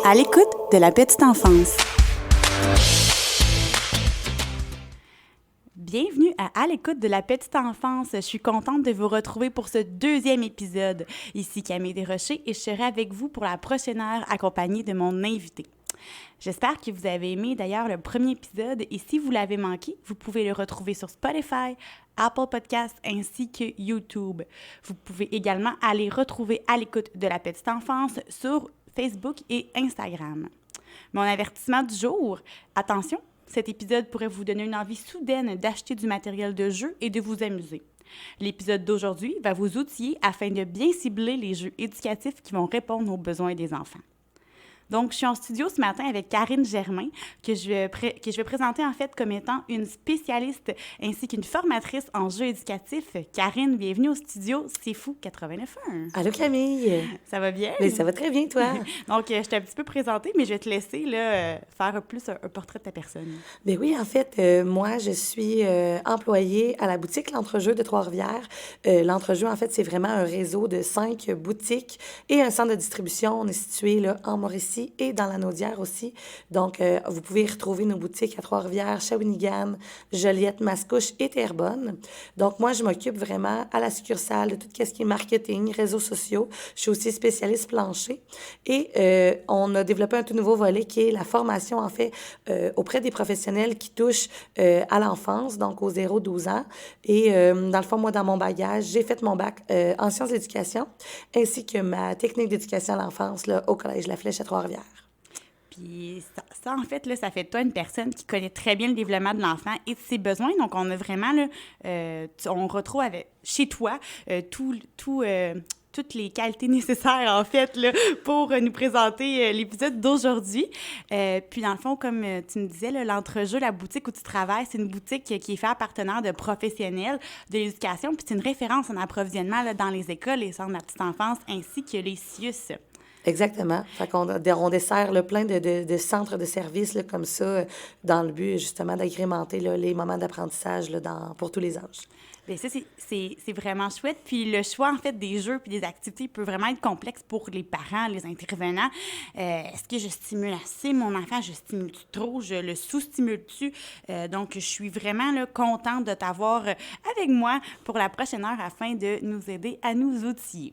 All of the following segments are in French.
À l'écoute de la petite enfance. Bienvenue à l'écoute de la petite enfance. Je suis contente de vous retrouver pour ce deuxième épisode. Ici Camille Desrochers et je serai avec vous pour la prochaine heure accompagnée de mon invité. J'espère que vous avez aimé d'ailleurs le premier épisode et si vous l'avez manqué, vous pouvez le retrouver sur Spotify, Apple Podcasts ainsi que YouTube. Vous pouvez également aller retrouver À l'écoute de la petite enfance sur Facebook et Instagram. Mon avertissement du jour, attention, cet épisode pourrait vous donner une envie soudaine d'acheter du matériel de jeu et de vous amuser. L'épisode d'aujourd'hui va vous outiller afin de bien cibler les jeux éducatifs qui vont répondre aux besoins des enfants. Donc, je suis en studio ce matin avec Karine Germain, que je vais présenter en fait comme étant une spécialiste ainsi qu'une formatrice en jeux éducatifs. Karine, bienvenue au studio C'est Fou 89.1. Allô Camille! Ça va bien? Mais ça va très bien, toi? Donc, je t'ai un petit peu présentée, mais je vais te laisser là, faire plus un portrait de ta personne. Bien oui, en fait, moi, je suis employée à la boutique L'Entrejeu de Trois-Rivières. L'Entrejeu, en fait, c'est vraiment un réseau de 5 boutiques et un centre de distribution. On est situé là, en Mauricie et dans la Naudière aussi. Donc, vous pouvez retrouver nos boutiques à Trois-Rivières, Shawinigan, Joliette, Mascouche et Terrebonne. Donc, moi, je m'occupe vraiment à la succursale de tout ce qui est marketing, réseaux sociaux. Je suis aussi spécialiste plancher. Et on a développé un tout nouveau volet qui est la formation, en fait, auprès des professionnels qui touchent à l'enfance, donc aux 0-12 ans. Et dans le fond, moi, dans mon bagage, j'ai fait mon bac en sciences d'éducation ainsi que ma technique d'éducation à l'enfance là, au Collège La Flèche à Trois-Rivières. Puis ça, en fait, là, ça fait de toi une personne qui connaît très bien le développement de l'enfant et de ses besoins. Donc, on a vraiment, là, on retrouve chez toi toutes les qualités nécessaires, en fait, là, pour nous présenter l'épisode d'aujourd'hui. Puis, dans le fond, comme tu me disais, là, l'entrejeu, la boutique où tu travailles, c'est une boutique qui est faite à partenaire de professionnels de l'éducation. Puis, c'est une référence en approvisionnement là, dans les écoles, les centres de la petite enfance, ainsi que les CIUS. Exactement. Fait qu'on on dessert là, plein de centres de services là, comme ça, dans le but justement d'agrémenter là, les moments d'apprentissage là, pour tous les âges. Bien, ça, c'est vraiment chouette. Puis le choix, en fait, des jeux puis des activités peut vraiment être complexe pour les parents, les intervenants. Est-ce que je stimule assez mon enfant? Je stimule-tu trop? Je le sous-stimule-tu? Donc, je suis vraiment là, contente de t'avoir avec moi pour la prochaine heure afin de nous aider à nous outiller.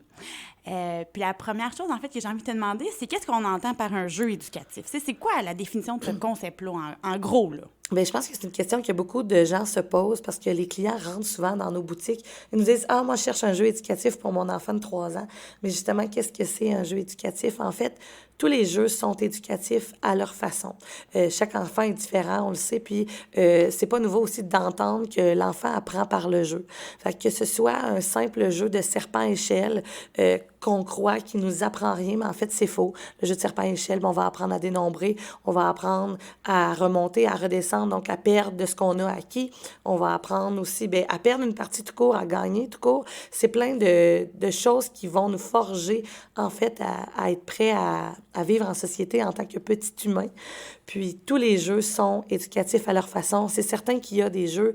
Puis la première chose, en fait, que j'ai envie de te demander, c'est qu'est-ce qu'on entend par un jeu éducatif? C'est quoi la définition de ce concept-là, en gros, là? Bien, je pense que c'est une question que beaucoup de gens se posent parce que les clients rentrent souvent dans nos boutiques. Ils nous disent « Ah, moi, je cherche un jeu éducatif pour mon enfant de 3 ans. » Mais justement, qu'est-ce que c'est un jeu éducatif? En fait, tous les jeux sont éducatifs à leur façon. Chaque enfant est différent, on le sait, puis c'est pas nouveau aussi d'entendre que l'enfant apprend par le jeu. Fait que ce soit un simple jeu de serpent-échelle qu'on croit qu'il nous apprend rien, mais en fait, c'est faux. Le jeu de serpent-échelle, on va apprendre à dénombrer, on va apprendre à remonter, à redescendre, donc à perdre de ce qu'on a acquis. On va apprendre aussi à perdre une partie tout court, à gagner tout court. C'est plein de choses qui vont nous forger, en fait, à être prêts à vivre en société en tant que petit humain. Puis, tous les jeux sont éducatifs à leur façon. C'est certain qu'il y a des jeux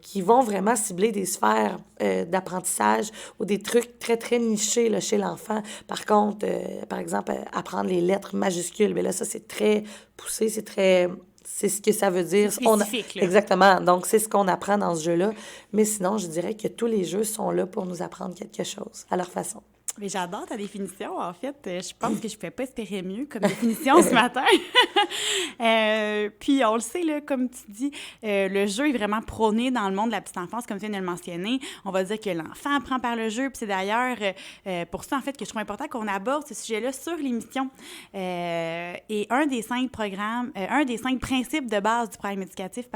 qui vont vraiment cibler des sphères d'apprentissage ou des trucs très, très nichés là, chez l'enfant. Par contre, par exemple, apprendre les lettres majuscules, bien là, ça, c'est très poussé, c'est ce que ça veut dire. Spécifique, là. Exactement. Donc, c'est ce qu'on apprend dans ce jeu-là. Mais sinon, je dirais que tous les jeux sont là pour nous apprendre quelque chose à leur façon. Mais j'adore ta définition. En fait, je pense que je ne pouvais pas espérer mieux comme définition ce matin. Puis, on le sait, là, comme tu dis, le jeu est vraiment prôné dans le monde de la petite enfance, comme tu viens de le mentionner. On va dire que l'enfant apprend par le jeu. Puis, c'est d'ailleurs pour ça, en fait, que je trouve important qu'on aborde ce sujet-là sur l'émission. Et un des 5 principes de base du programme éducatif,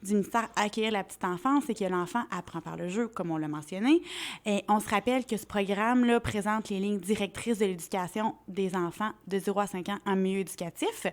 du ministère Accueillir la petite enfance, c'est que l'enfant apprend par le jeu, comme on l'a mentionné. Et on se rappelle que ce programme-là présente les lignes directrices de l'éducation des enfants de 0 à 5 ans en milieu éducatif.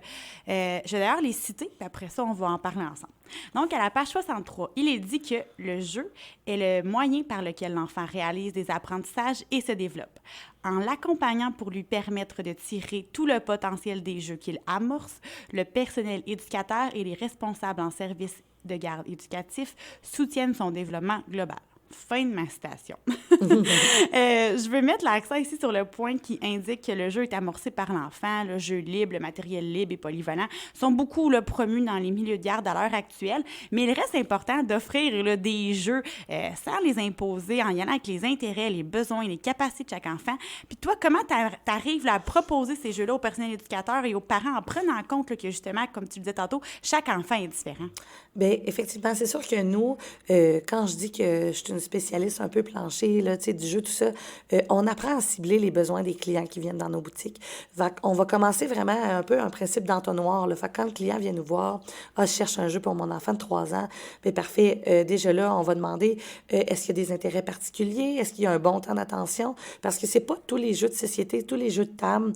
Je vais d'ailleurs les citer, puis après ça, on va en parler ensemble. Donc, à la page 63, il est dit que le jeu est le moyen par lequel l'enfant réalise des apprentissages et se développe. En l'accompagnant pour lui permettre de tirer tout le potentiel des jeux qu'il amorce, le personnel éducateur et les responsables en service de garde éducatif soutiennent son développement global. Fin de ma citation. Je veux peut mettre l'accent ici sur le point qui indique que le jeu est amorcé par l'enfant, le jeu libre, le matériel libre et polyvalent sont beaucoup là, promus dans les milieux de garde à l'heure actuelle, mais il reste important d'offrir là, des jeux sans les imposer, en y allant avec les intérêts, les besoins, les capacités de chaque enfant. Puis toi, comment t'arrives là, à proposer ces jeux-là au personnel éducateur et aux parents en prenant en compte là, que justement, comme tu le disais tantôt, chaque enfant est différent? Bien, effectivement, c'est sûr que nous, quand je dis que je suis une spécialiste un peu planchée, là, tu sais, du jeu, tout ça, on apprend à cibler les besoins des clients qui viennent dans nos boutiques. On va commencer vraiment à un peu un principe d'entonnoir, là. Fait que quand le client vient nous voir, « Ah, je cherche un jeu pour mon enfant de 3 ans. » Bien, parfait. Déjà là, on va demander, est-ce qu'il y a des intérêts particuliers? Est-ce qu'il y a un bon temps d'attention? Parce que c'est pas tous les jeux de société, tous les jeux de table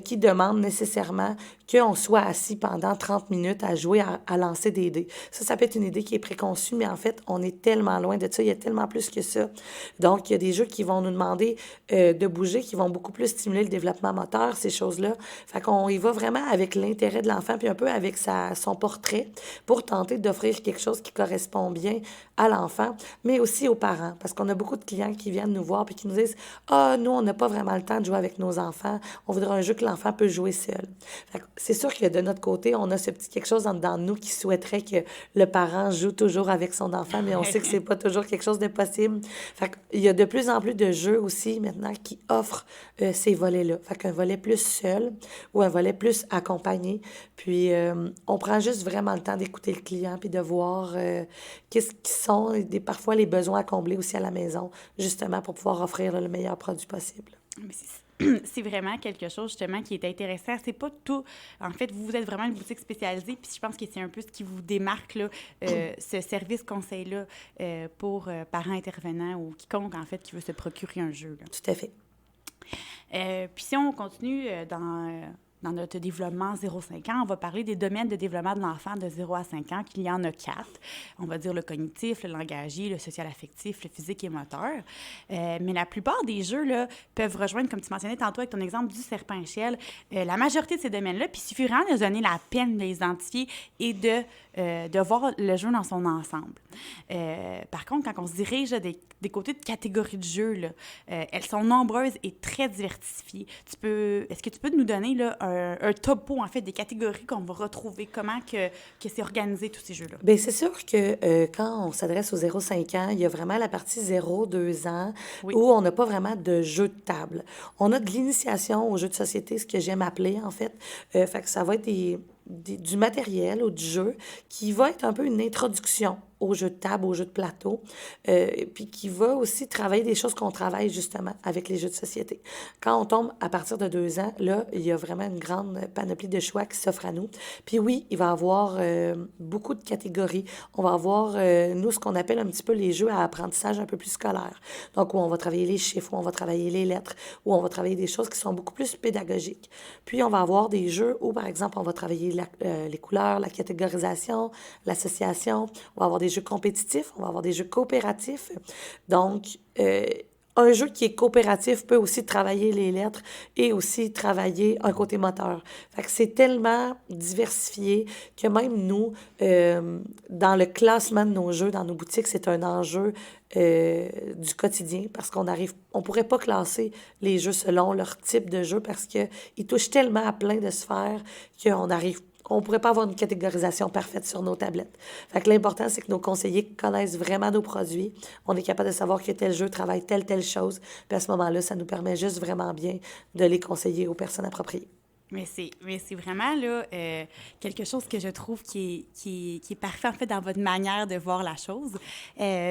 qui demandent nécessairement qu'on soit assis pendant 30 minutes à jouer, à lancer des dés. Ça peut être une idée qui est préconçue, mais en fait, on est tellement loin de ça. Il y a tellement plus que ça. Donc, il y a des jeux qui vont nous demander de bouger, qui vont beaucoup plus stimuler le développement moteur, ces choses-là. Fait qu'on y va vraiment avec l'intérêt de l'enfant, puis un peu avec son portrait, pour tenter d'offrir quelque chose qui correspond bien à l'enfant, mais aussi aux parents. Parce qu'on a beaucoup de clients qui viennent nous voir puis qui nous disent « Ah, nous, on n'a pas vraiment le temps de jouer avec nos enfants. On voudrait un jeu que l'enfant peut jouer seul. » Fait que c'est sûr que de notre côté, on a ce petit quelque chose en dedans de nous qui souhaiterait que le parent joue toujours avec son enfant, mais on sait que c'est pas toujours quelque chose de possible. Fait qu'il y a de plus en plus de jeux aussi maintenant qui offrent ces volets-là. Fait qu'un volet plus seul ou un volet plus accompagné. Puis on prend juste vraiment le temps d'écouter le client puis de voir qu'est-ce qui sont parfois les besoins à combler aussi à la maison, justement pour pouvoir offrir là, le meilleur produit possible. Mais c'est vraiment quelque chose, justement, qui est intéressant. C'est pas tout... En fait, vous êtes vraiment une boutique spécialisée, puis je pense que c'est un peu ce qui vous démarque, là, ce service conseil-là pour parents intervenants ou quiconque, en fait, qui veut se procurer un jeu. Là. Tout à fait. Puis si on continue dans notre développement 0-5 ans, on va parler des domaines de développement de l'enfant de 0 à 5 ans, qu'il y en a 4. On va dire le cognitif, le langagier, le social-affectif, le physique et moteur. Mais la plupart des jeux là, peuvent rejoindre, comme tu mentionnais tantôt avec ton exemple du serpent-échelle, la majorité de ces domaines-là, puis il suffit vraiment de se donner la peine de les identifier et de voir le jeu dans son ensemble. Par contre, quand on se dirige là, des côtés de catégories de jeux, là, elles sont nombreuses et très diversifiées. Est-ce que tu peux nous donner là, un topo, en fait, des catégories qu'on va retrouver? Comment que c'est organisé, tous ces jeux-là? Bien, c'est sûr que quand on s'adresse aux 0-5 ans, il y a vraiment la partie 0-2 ans Oui. où on n'a pas vraiment de jeu de table. On a de l'initiation aux jeux de société, ce que j'aime appeler, en fait. Fait que ça va être du matériel ou du jeu qui va être un peu une introduction aux jeux de table, aux jeux de plateau, puis qui va aussi travailler des choses qu'on travaille justement avec les jeux de société. Quand on tombe à partir de 2 ans, là, il y a vraiment une grande panoplie de choix qui s'offre à nous. Puis oui, il va y avoir beaucoup de catégories. On va avoir, nous, ce qu'on appelle un petit peu les jeux à apprentissage un peu plus scolaire. Donc, où on va travailler les chiffres, où on va travailler les lettres, où on va travailler des choses qui sont beaucoup plus pédagogiques. Puis, on va avoir des jeux où, par exemple, on va travailler les couleurs, la catégorisation, l'association. On va avoir des jeux compétitifs, on va avoir des jeux coopératifs. Donc, un jeu qui est coopératif peut aussi travailler les lettres et aussi travailler un côté moteur. Fait que c'est tellement diversifié que même nous, dans le classement de nos jeux, dans nos boutiques, c'est un enjeu du quotidien parce on pourrait pas classer les jeux selon leur type de jeu parce qu'ils touchent tellement à plein de sphères on pourrait pas avoir une catégorisation parfaite sur nos tablettes. Fait que l'important, c'est que nos conseillers connaissent vraiment nos produits. On est capable de savoir que tel jeu travaille telle chose. Puis à ce moment-là, ça nous permet juste vraiment bien de les conseiller aux personnes appropriées. Mais c'est vraiment là, quelque chose que je trouve qui est parfait, en fait, dans votre manière de voir la chose.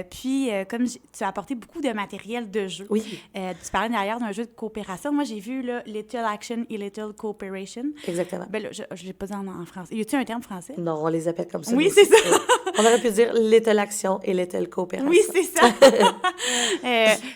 Puis, comme tu as apporté beaucoup de matériel de jeu. Oui. Tu parlais derrière d'un jeu de coopération. Moi, j'ai vu là, Little Action et Little Cooperation. Exactement. Ben là, je ne l'ai pas dit en français. Y a-t-il un terme français? Non, on les appelle comme ça. Oui, c'est ça. On aurait pu dire Little Action et Little Coopération. Oui, c'est ça.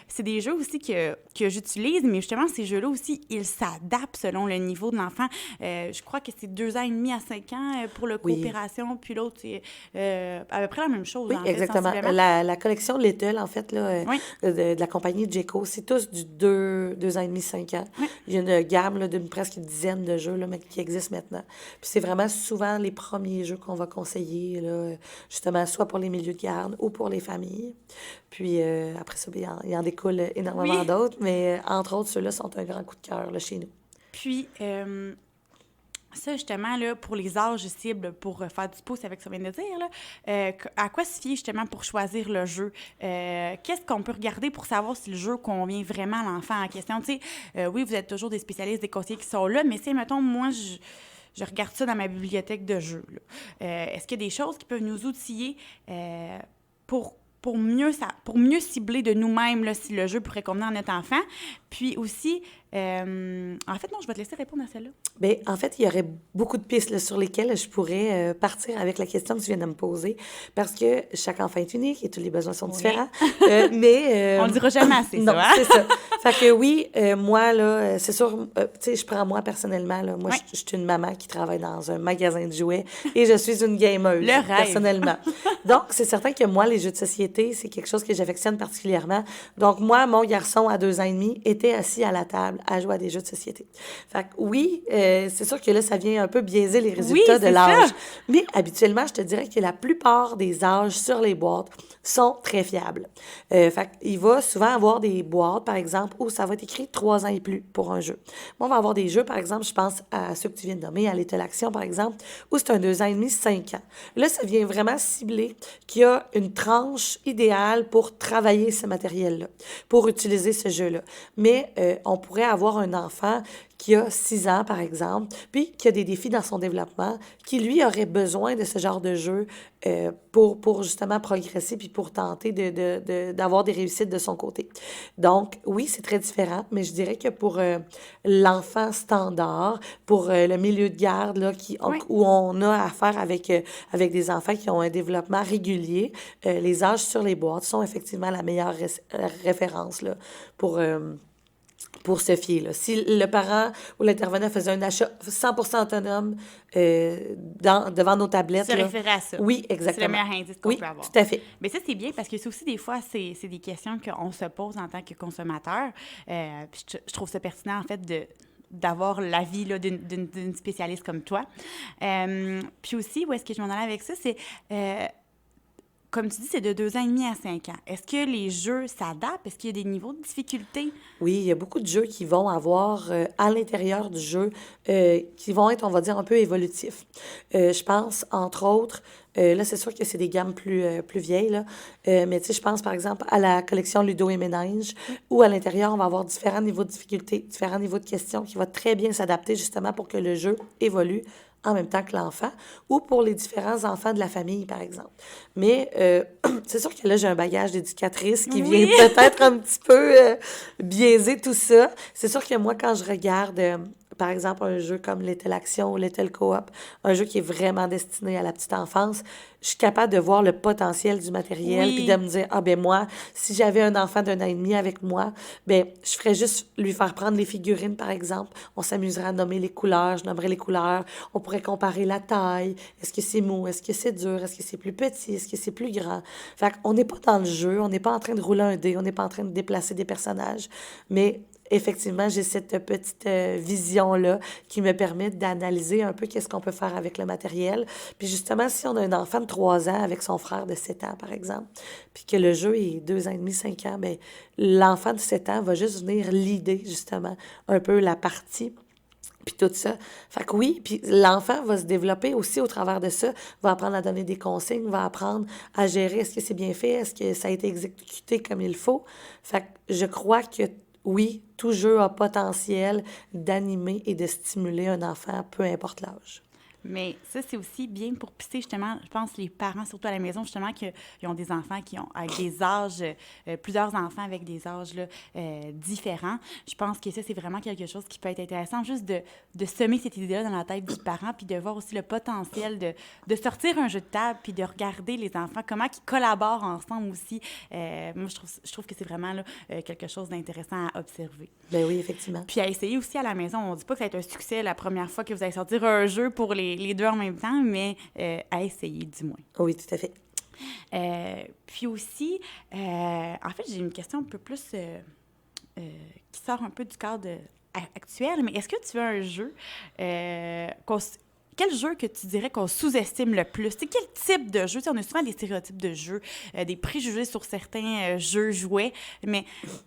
C'est des jeux aussi que j'utilise, mais justement, ces jeux-là aussi, ils s'adaptent selon le niveau de l'enfant enfants. Je crois que c'est 2 ans et demi à 5 ans pour le coopération, puis l'autre, c'est à peu près la même chose. Oui, en fait, exactement. sensiblement. La collection Little, en fait, là, Oui. de la compagnie Jayco, c'est tous du 2 ans et demi, 5 ans. Oui. Il y a une gamme là, d'une presque dizaine de jeux là, qui existent maintenant. Puis c'est vraiment souvent les premiers jeux qu'on va conseiller, là, justement, soit pour les milieux de garde ou pour les familles. Puis après ça, bien, il en découle énormément Oui. d'autres, mais entre autres, ceux-là sont un grand coup de cœur là, chez nous. Puis, ça, justement, là, pour les âges cibles, pour faire du pouce avec ce qu'on vient de dire, là, à quoi se fier, justement, pour choisir le jeu? Qu'est-ce qu'on peut regarder pour savoir si le jeu convient vraiment à l'enfant en question? Tu sais, oui, vous êtes toujours des spécialistes, des conseillers qui sont là, mais c'est, mettons, moi, je regarde ça dans ma bibliothèque de jeux. Là. Est-ce qu'il y a des choses qui peuvent nous outiller pour mieux cibler de nous-mêmes là, si le jeu pourrait convenir à notre enfant? Puis aussi, en fait, non, je vais te laisser répondre à celle-là. Bien, en fait, il y aurait beaucoup de pistes là, sur lesquelles je pourrais partir avec la question que tu viens de me poser, parce que chaque enfant est unique et tous les besoins sont différents. Mais on le dira jamais assez, non, ça. Hein? C'est ça. Fait que oui, moi, là, c'est sûr, tu sais, je prends moi personnellement, là, moi, je suis une maman qui travaille dans un magasin de jouets et je suis une gameuse, Le rêve. personnellement. Donc, c'est certain que moi, les jeux de société, c'est quelque chose que j'affectionne particulièrement. Donc, moi, mon garçon, à 2 ans et demi, était assis à la table à jouer à des jeux de société. Fait que oui, c'est sûr que là, ça vient un peu biaiser les résultats de l'âge. Ça. Mais habituellement, je te dirais que la plupart des âges sur les boîtes sont très fiables. Fait qu'il va souvent avoir des boîtes, par exemple, où ça va être écrit 3 ans et plus pour un jeu. Moi, on va avoir des jeux, par exemple, je pense à ceux que tu viens de nommer, à Little Action, par exemple, où c'est un 2 ans et demi, 5 ans. Là, ça vient vraiment cibler qu'il y a une tranche idéale pour travailler ce matériel-là, pour utiliser ce jeu-là. Mais on pourrait avoir un enfant qui a 6 ans, par exemple, puis qui a des défis dans son développement, qui, lui, aurait besoin de ce genre de jeu pour justement progresser puis pour tenter d'avoir des réussites de son côté. Donc, oui, c'est très différent, mais je dirais que pour l'enfant standard, pour le milieu de garde, là, où on a affaire avec des enfants qui ont un développement régulier, les âges sur les boîtes sont effectivement la meilleure référence là, pour se fier. Là. Si le parent ou l'intervenant faisait un achat 100% autonome devant nos tablettes... Se référer à ça. Oui, exactement. C'est le meilleur indice qu'on peut avoir. Oui, tout à fait. Mais ça, c'est bien parce que c'est aussi, des fois, c'est des questions qu'on se pose en tant que consommateur. Puis je trouve ça pertinent, en fait, d'avoir l'avis là, d'une spécialiste comme toi. Puis aussi, où est-ce que je m'en allais avec ça, c'est... comme tu dis, c'est de 2 ans et demi à 5 ans. Est-ce que les jeux s'adaptent? Est-ce qu'il y a des niveaux de difficulté? Oui, il y a beaucoup de jeux qui vont avoir à l'intérieur du jeu, qui vont être, on va dire, un peu évolutifs. Je pense, entre autres, là, c'est sûr que c'est des gammes plus vieilles, là, mais tu sais, je pense, par exemple, à la collection Ludo et Ménage, où à l'intérieur, on va avoir différents niveaux de difficulté, différents niveaux de questions qui vont très bien s'adapter justement pour que le jeu évolue en même temps que l'enfant, ou pour les différents enfants de la famille, par exemple. Mais c'est sûr que là, j'ai un bagage d'éducatrice qui vient peut-être un petit peu biaiser tout ça. C'est sûr que moi, quand je regarde, par exemple, un jeu comme Little Action ou Little Co-op, un jeu qui est vraiment destiné à la petite enfance, je suis capable de voir le potentiel du matériel, puis de me dire, ah ben moi, si j'avais un enfant d'1 an et demi avec moi, ben je ferais juste lui faire prendre les figurines, par exemple. On s'amuserait à nommer les couleurs, je nommerais les couleurs. On pourrait comparer la taille. Est-ce que c'est mou? Est-ce que c'est dur? Est-ce que c'est plus petit? Est-ce que c'est plus grand? Fait qu'on n'est pas dans le jeu, on n'est pas en train de rouler un dé, on n'est pas en train de déplacer des personnages, mais effectivement, j'ai cette petite vision-là qui me permet d'analyser un peu qu'est-ce qu'on peut faire avec le matériel. Puis justement, si on a un enfant de 3 ans avec son frère de 7 ans, par exemple, puis que le jeu est 2 ans et demi, 5 ans, bien, l'enfant de 7 ans va juste venir l'idée, justement, un peu la partie, puis tout ça. Fait que oui, puis l'enfant va se développer aussi au travers de ça, va apprendre à donner des consignes, va apprendre à gérer est-ce que c'est bien fait, est-ce que ça a été exécuté comme il faut. Fait que je crois que oui, tout jeu a potentiel d'animer et de stimuler un enfant, peu importe l'âge. Mais ça, c'est aussi bien pour pisser, justement, je pense, les parents, surtout à la maison, justement, qu'ils ont des enfants qui ont avec des âges, plusieurs enfants avec des âges là, différents. Je pense que ça, c'est vraiment quelque chose qui peut être intéressant, juste de semer cette idée-là dans la tête du parent, puis de voir aussi le potentiel de sortir un jeu de table, puis de regarder les enfants, comment ils collaborent ensemble aussi. Moi, je trouve que c'est vraiment là, quelque chose d'intéressant à observer. Ben oui, effectivement. Puis à essayer aussi à la maison. On ne dit pas que ça va être un succès la première fois que vous allez sortir un jeu pour les deux en même temps, mais à essayer du moins. Oui, tout à fait. Puis aussi, en fait, j'ai une question un peu plus qui sort un peu du cadre actuel, mais est-ce que tu as un jeu quel jeu que tu dirais qu'on sous-estime le plus? C'est quel type de jeu? T'sais, on a souvent des stéréotypes de jeux, des préjugés sur certains jeux jouets, mais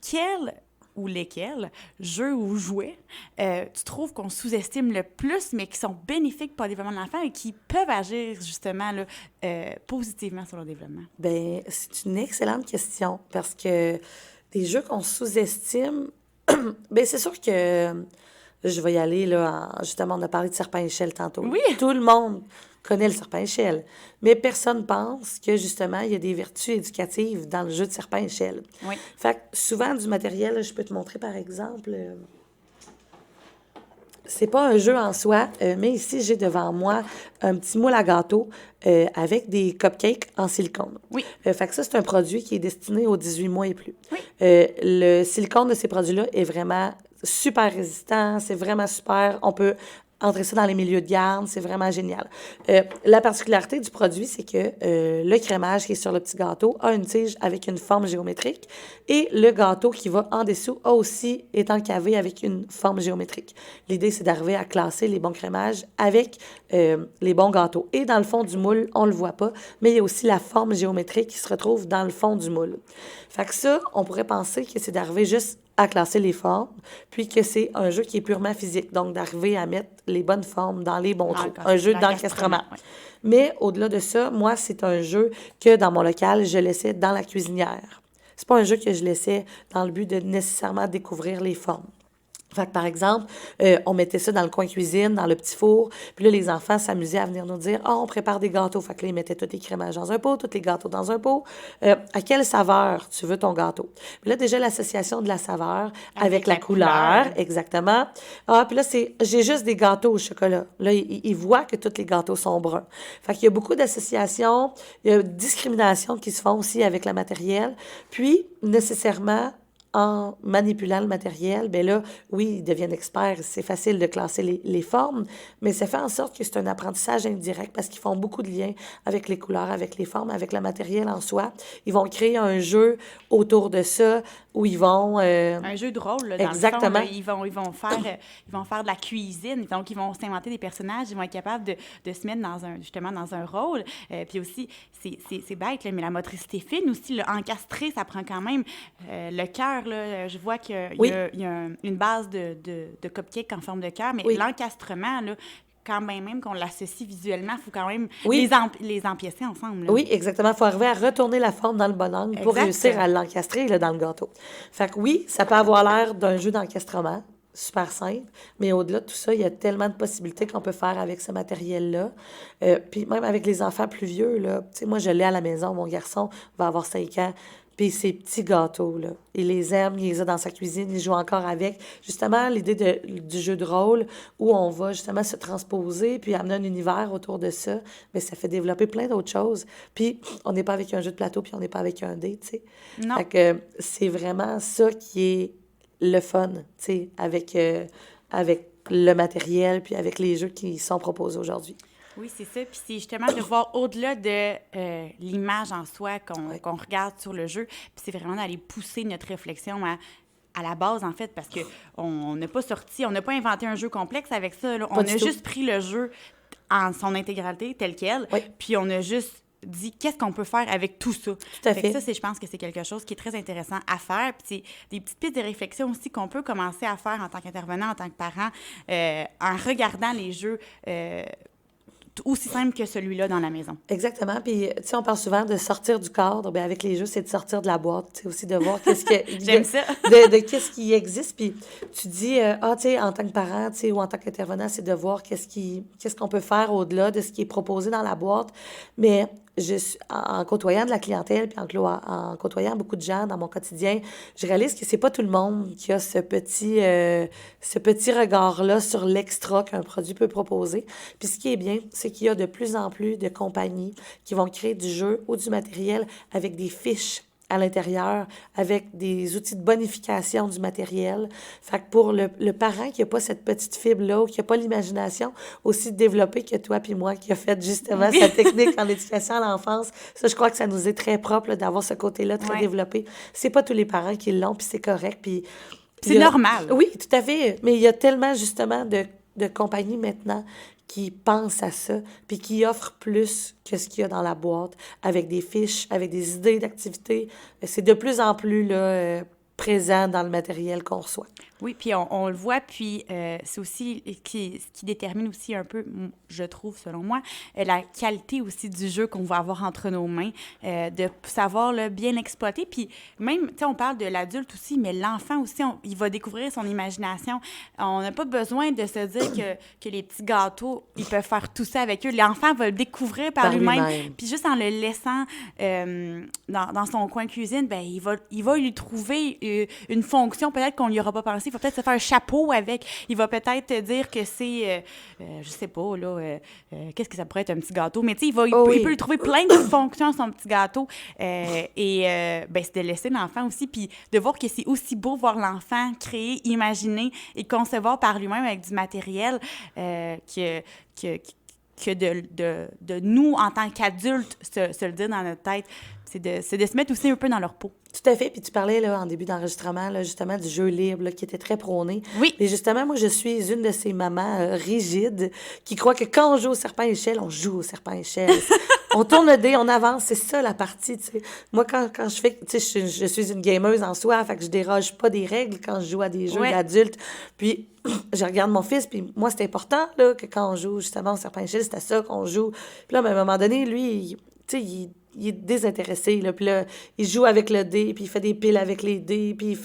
quel ou lesquels jeux ou jouets tu trouves qu'on sous-estime le plus, mais qui sont bénéfiques pour le développement de l'enfant et qui peuvent agir justement là, positivement sur le développement? Bien, c'est une excellente question parce que des jeux qu'on sous-estime, bien, c'est sûr que je vais y aller, là, justement, on a parlé de serpent-échelle tantôt. Oui! Tout le monde connaît le serpent-échelle, mais personne pense que, justement, il y a des vertus éducatives dans le jeu de serpent-échelle. Oui. Fait que souvent, du matériel, là, je peux te montrer, par exemple, c'est pas un jeu en soi, mais ici, j'ai devant moi un petit moule à gâteau avec des cupcakes en silicone. Oui. Fait que ça, c'est un produit qui est destiné aux 18 mois et plus. Oui. Le silicone de ces produits-là est vraiment super résistant, c'est vraiment super. On peut entrer ça dans les milieux de garde, c'est vraiment génial. La particularité du produit, c'est que le crémage qui est sur le petit gâteau a une tige avec une forme géométrique et le gâteau qui va en dessous a aussi est encavé avec une forme géométrique. L'idée, c'est d'arriver à classer les bons crémages avec les bons gâteaux. Et dans le fond du moule, on le voit pas, mais il y a aussi la forme géométrique qui se retrouve dans le fond du moule. Fait que ça, on pourrait penser que c'est d'arriver juste à classer les formes, puis que c'est un jeu qui est purement physique, donc d'arriver à mettre les bonnes formes dans les bons trous. Un jeu d'encastrement. Ouais. Mais au-delà de ça, moi, c'est un jeu que dans mon local, je laissais dans la cuisinière. C'est pas un jeu que je laissais dans le but de nécessairement découvrir les formes. Fait que, par exemple, on mettait ça dans le coin cuisine, dans le petit four. Puis là, les enfants s'amusaient à venir nous dire « Ah, on prépare des gâteaux. » Fait que là, ils mettaient tous les crémages dans un pot, tous les gâteaux dans un pot. À quelle saveur tu veux ton gâteau? Puis là, déjà, l'association de la saveur avec la couleur. Exactement. Ah, puis là, j'ai juste des gâteaux au chocolat. Là, ils voient que tous les gâteaux sont bruns. Fait qu'il y a beaucoup d'associations. Il y a discrimination qui se font aussi avec le matériel. Puis, nécessairement, en manipulant le matériel, bien là, oui, ils deviennent experts, c'est facile de classer les formes, mais ça fait en sorte que c'est un apprentissage indirect parce qu'ils font beaucoup de liens avec les couleurs, avec les formes, avec le matériel en soi. Ils vont créer un jeu autour de ça où ils vont... Un jeu de rôle, là, dans exactement. le fond, là, ils vont faire de la cuisine, donc ils vont s'inventer des personnages, ils vont être capables de se mettre justement dans un rôle. Puis aussi, c'est bête, là, mais la motricité fine aussi, là, encastrer, ça prend quand même le cœur. Là, je vois qu'il y a une base de cupcake en forme de cœur, mais l'encastrement, là, quand même qu'on l'associe visuellement, il faut quand même les empiécer ensemble. Là. Oui, exactement. Il faut arriver à retourner la forme dans le bon angle pour réussir à l'encastrer là, dans le gâteau. Fait que oui, ça peut avoir l'air d'un jeu d'encastrement, super simple, mais au-delà de tout ça, il y a tellement de possibilités qu'on peut faire avec ce matériel-là. Puis même avec les enfants plus vieux, là, tu sais, moi, je l'ai à la maison, mon garçon va avoir 5 ans, puis ces petits gâteaux, là, il les aime, il les a dans sa cuisine, il joue encore avec. Justement, l'idée du jeu de rôle où on va justement se transposer puis amener un univers autour de ça, bien, ça fait développer plein d'autres choses. Puis on n'est pas avec un jeu de plateau puis on n'est pas avec un dé, tu sais. Non. Fait que c'est vraiment ça qui est le fun, tu sais, avec le matériel puis avec les jeux qui sont proposés aujourd'hui. Oui, c'est ça. Puis c'est justement de voir au-delà de l'image en soi qu'on regarde sur le jeu. Puis c'est vraiment d'aller pousser notre réflexion à la base, en fait, parce qu'on n'a pas on n'a pas inventé un jeu complexe avec ça. Là. On a juste pris le jeu en son intégralité, tel quel, puis on a juste dit qu'est-ce qu'on peut faire avec tout ça. Tout à fait. Ça, je pense que c'est quelque chose qui est très intéressant à faire. Puis c'est des petites pistes de réflexion aussi qu'on peut commencer à faire en tant qu'intervenant, en tant que parent, en regardant les jeux aussi simple que celui-là dans la maison. Exactement. Puis, tu sais, on parle souvent de sortir du cadre. Bien, avec les jeux, c'est de sortir de la boîte. Tu sais, aussi de voir qu'est-ce que... J'aime ça. de qu'est-ce qui existe. Puis, tu dis, tu sais, en tant que parent, tu sais, ou en tant qu'intervenant, c'est de voir qu'est-ce qu'on peut faire au-delà de ce qui est proposé dans la boîte. Mais en côtoyant de la clientèle, puis en côtoyant beaucoup de gens dans mon quotidien, je réalise que c'est pas tout le monde qui a ce petit regard-là sur l'extra qu'un produit peut proposer. Puis ce qui est bien, c'est qu'il y a de plus en plus de compagnies qui vont créer du jeu ou du matériel avec des fiches à l'intérieur, avec des outils de bonification du matériel. Fait que pour le parent qui n'a pas cette petite fibre-là ou qui n'a pas l'imagination aussi développée que toi puis moi, qui a fait justement cette technique en éducation à l'enfance, ça, je crois que ça nous est très propre là, d'avoir ce côté-là très développé. C'est pas tous les parents qui l'ont, puis c'est correct. Puis c'est normal. Oui, tout à fait. Mais il y a tellement justement de compagnies maintenant qui pensent à ça, puis qui offrent plus que ce qu'il y a dans la boîte, avec des fiches, avec des idées d'activités. C'est de plus en plus là, présent dans le matériel qu'on reçoit. Oui, puis on le voit, puis c'est aussi ce qui détermine aussi un peu, je trouve, selon moi, la qualité aussi du jeu qu'on va avoir entre nos mains, de savoir là, bien l'exploiter. Puis même, tu sais, on parle de l'adulte aussi, mais l'enfant aussi, il va découvrir son imagination. On n'a pas besoin de se dire que les petits gâteaux, ils peuvent faire tout ça avec eux. L'enfant va le découvrir par lui-même. Puis juste en le laissant dans son coin cuisine, ben il va lui trouver une fonction peut-être qu'on lui aura pas pensé. Il va peut-être se faire un chapeau avec. Il va peut-être te dire que c'est, je sais pas, là, qu'est-ce que ça pourrait être un petit gâteau. Mais tu sais, il peut lui trouver plein de fonctions à son petit gâteau. Ben, c'est de laisser l'enfant aussi. Puis de voir que c'est aussi beau voir l'enfant créer, imaginer et concevoir par lui-même avec du matériel que de nous, en tant qu'adultes, se le dire dans notre tête. C'est de se mettre aussi un peu dans leur peau. Tout à fait. Puis tu parlais là, en début d'enregistrement là, justement du jeu libre là, qui était très prôné. Oui. Et justement, moi, je suis une de ces mamans rigides qui croient que quand on joue au serpent-échelle, on joue au serpent-échelle. On tourne le dé, on avance. C'est ça, la partie, tu sais. Moi, quand je fais... Tu sais, je suis une gameuse en soi, fait que je déroge pas des règles quand je joue à des jeux d'adultes. Puis je regarde mon fils, puis moi, c'est important là, que quand on joue justement au serpent-échelle, c'est à ça qu'on joue. Puis là, à un moment donné, lui, tu sais, il est désintéressé, là. Puis là, il joue avec le dé, puis il fait des piles avec les dés, puis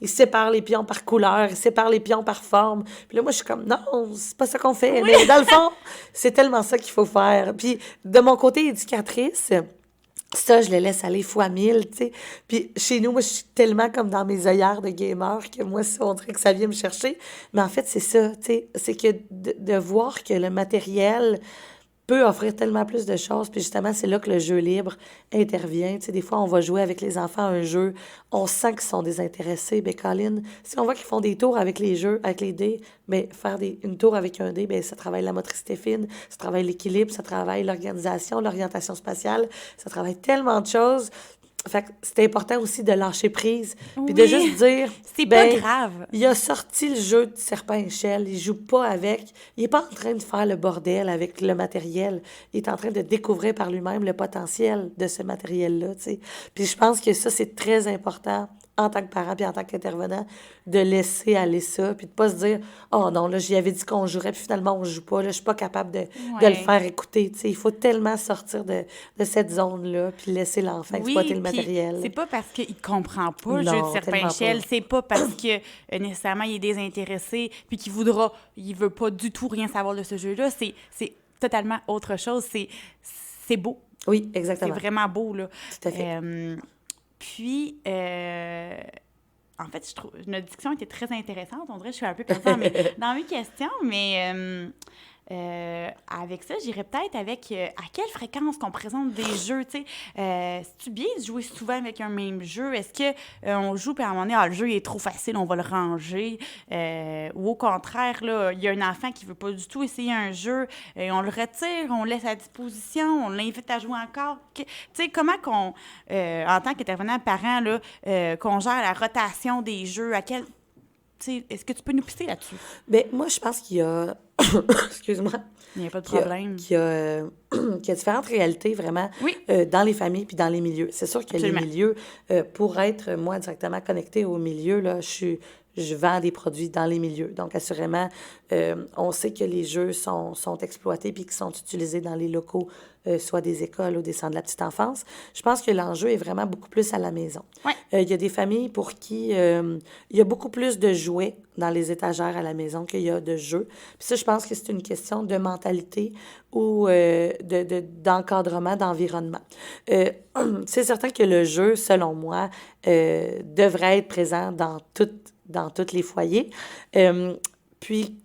il sépare les pions par couleur, il sépare les pions par forme. Puis là, moi, je suis comme, non, c'est pas ça qu'on fait. Oui. Mais dans le fond, c'est tellement ça qu'il faut faire. Puis de mon côté éducatrice, ça, je le laisse aller fois 1000, tu sais. Puis chez nous, moi, je suis tellement comme dans mes œillères de gamer que moi, ça, on dirait que ça vient me chercher. Mais en fait, c'est ça, tu sais. C'est que de voir que le matériel peut offrir tellement plus de choses. Puis justement, c'est là que le jeu libre intervient. Tu sais, des fois, on va jouer avec les enfants un jeu, on sent qu'ils sont désintéressés. Bien, Colin, si on voit qu'ils font des tours avec les jeux, avec les dés, bien, faire une tour avec un dé, bien, ça travaille la motricité fine, ça travaille l'équilibre, ça travaille l'organisation, l'orientation spatiale, ça travaille tellement de choses. Fait que c'est important aussi de lâcher prise, puis de juste dire... C'est pas grave. Il a sorti le jeu de serpent-échelle, il joue pas avec, il est pas en train de faire le bordel avec le matériel, il est en train de découvrir par lui-même le potentiel de ce matériel-là, tu sais. Puis je pense que ça, c'est très important en tant que parent puis en tant qu'intervenant, de laisser aller ça, puis de pas se dire « Oh non, là, j'y avais dit qu'on jouerait, puis finalement, on joue pas, là, je suis pas capable de le faire écouter. » Tu sais, il faut tellement sortir de cette zone-là, puis laisser l'enfant exploiter le matériel. C'est pas parce qu'il comprend pas le jeu de serpent-échelle, c'est pas parce que nécessairement il est désintéressé, puis qu'il veut pas du tout rien savoir de ce jeu-là. C'est totalement autre chose. C'est beau. Oui, exactement. C'est vraiment beau, là. Tout à fait. Puis, en fait, je trouve notre discussion était très intéressante. On dirait que je suis un peu perdue dans mes questions, mais avec ça, j'irais peut-être avec à quelle fréquence qu'on présente des jeux, tu sais. C'est-tu bien de jouer souvent avec un même jeu? Est-ce que on joue, puis à un moment donné, le jeu il est trop facile, on va le ranger? Ou au contraire, là, il y a un enfant qui veut pas du tout essayer un jeu, on le retire, on le laisse à disposition, on l'invite à jouer encore. Tu sais, comment qu'on, en tant qu'intervenant parent, là, qu'on gère la rotation des jeux, est-ce que tu peux nous pisser là-dessus? Bien, moi, je pense qu'il y a... Excuse-moi. Il n'y a pas de problème. Qu'il y a différentes réalités, vraiment, dans les familles puis dans les milieux. C'est sûr que les milieux, pour être, moi, directement connectée au milieu, là, je je vends des produits dans les milieux. Donc, assurément, on sait que les jeux sont exploités puis qu'ils sont utilisés dans les locaux, soit des écoles ou des centres de la petite enfance. Je pense que l'enjeu est vraiment beaucoup plus à la maison. Ouais. Il y a des familles pour qui il y a beaucoup plus de jouets dans les étagères à la maison qu'il y a de jeux. Puis ça, je pense que c'est une question de mentalité ou d'encadrement, d'environnement. C'est certain que le jeu, selon moi, devrait être présent dans tous les foyers. Puis,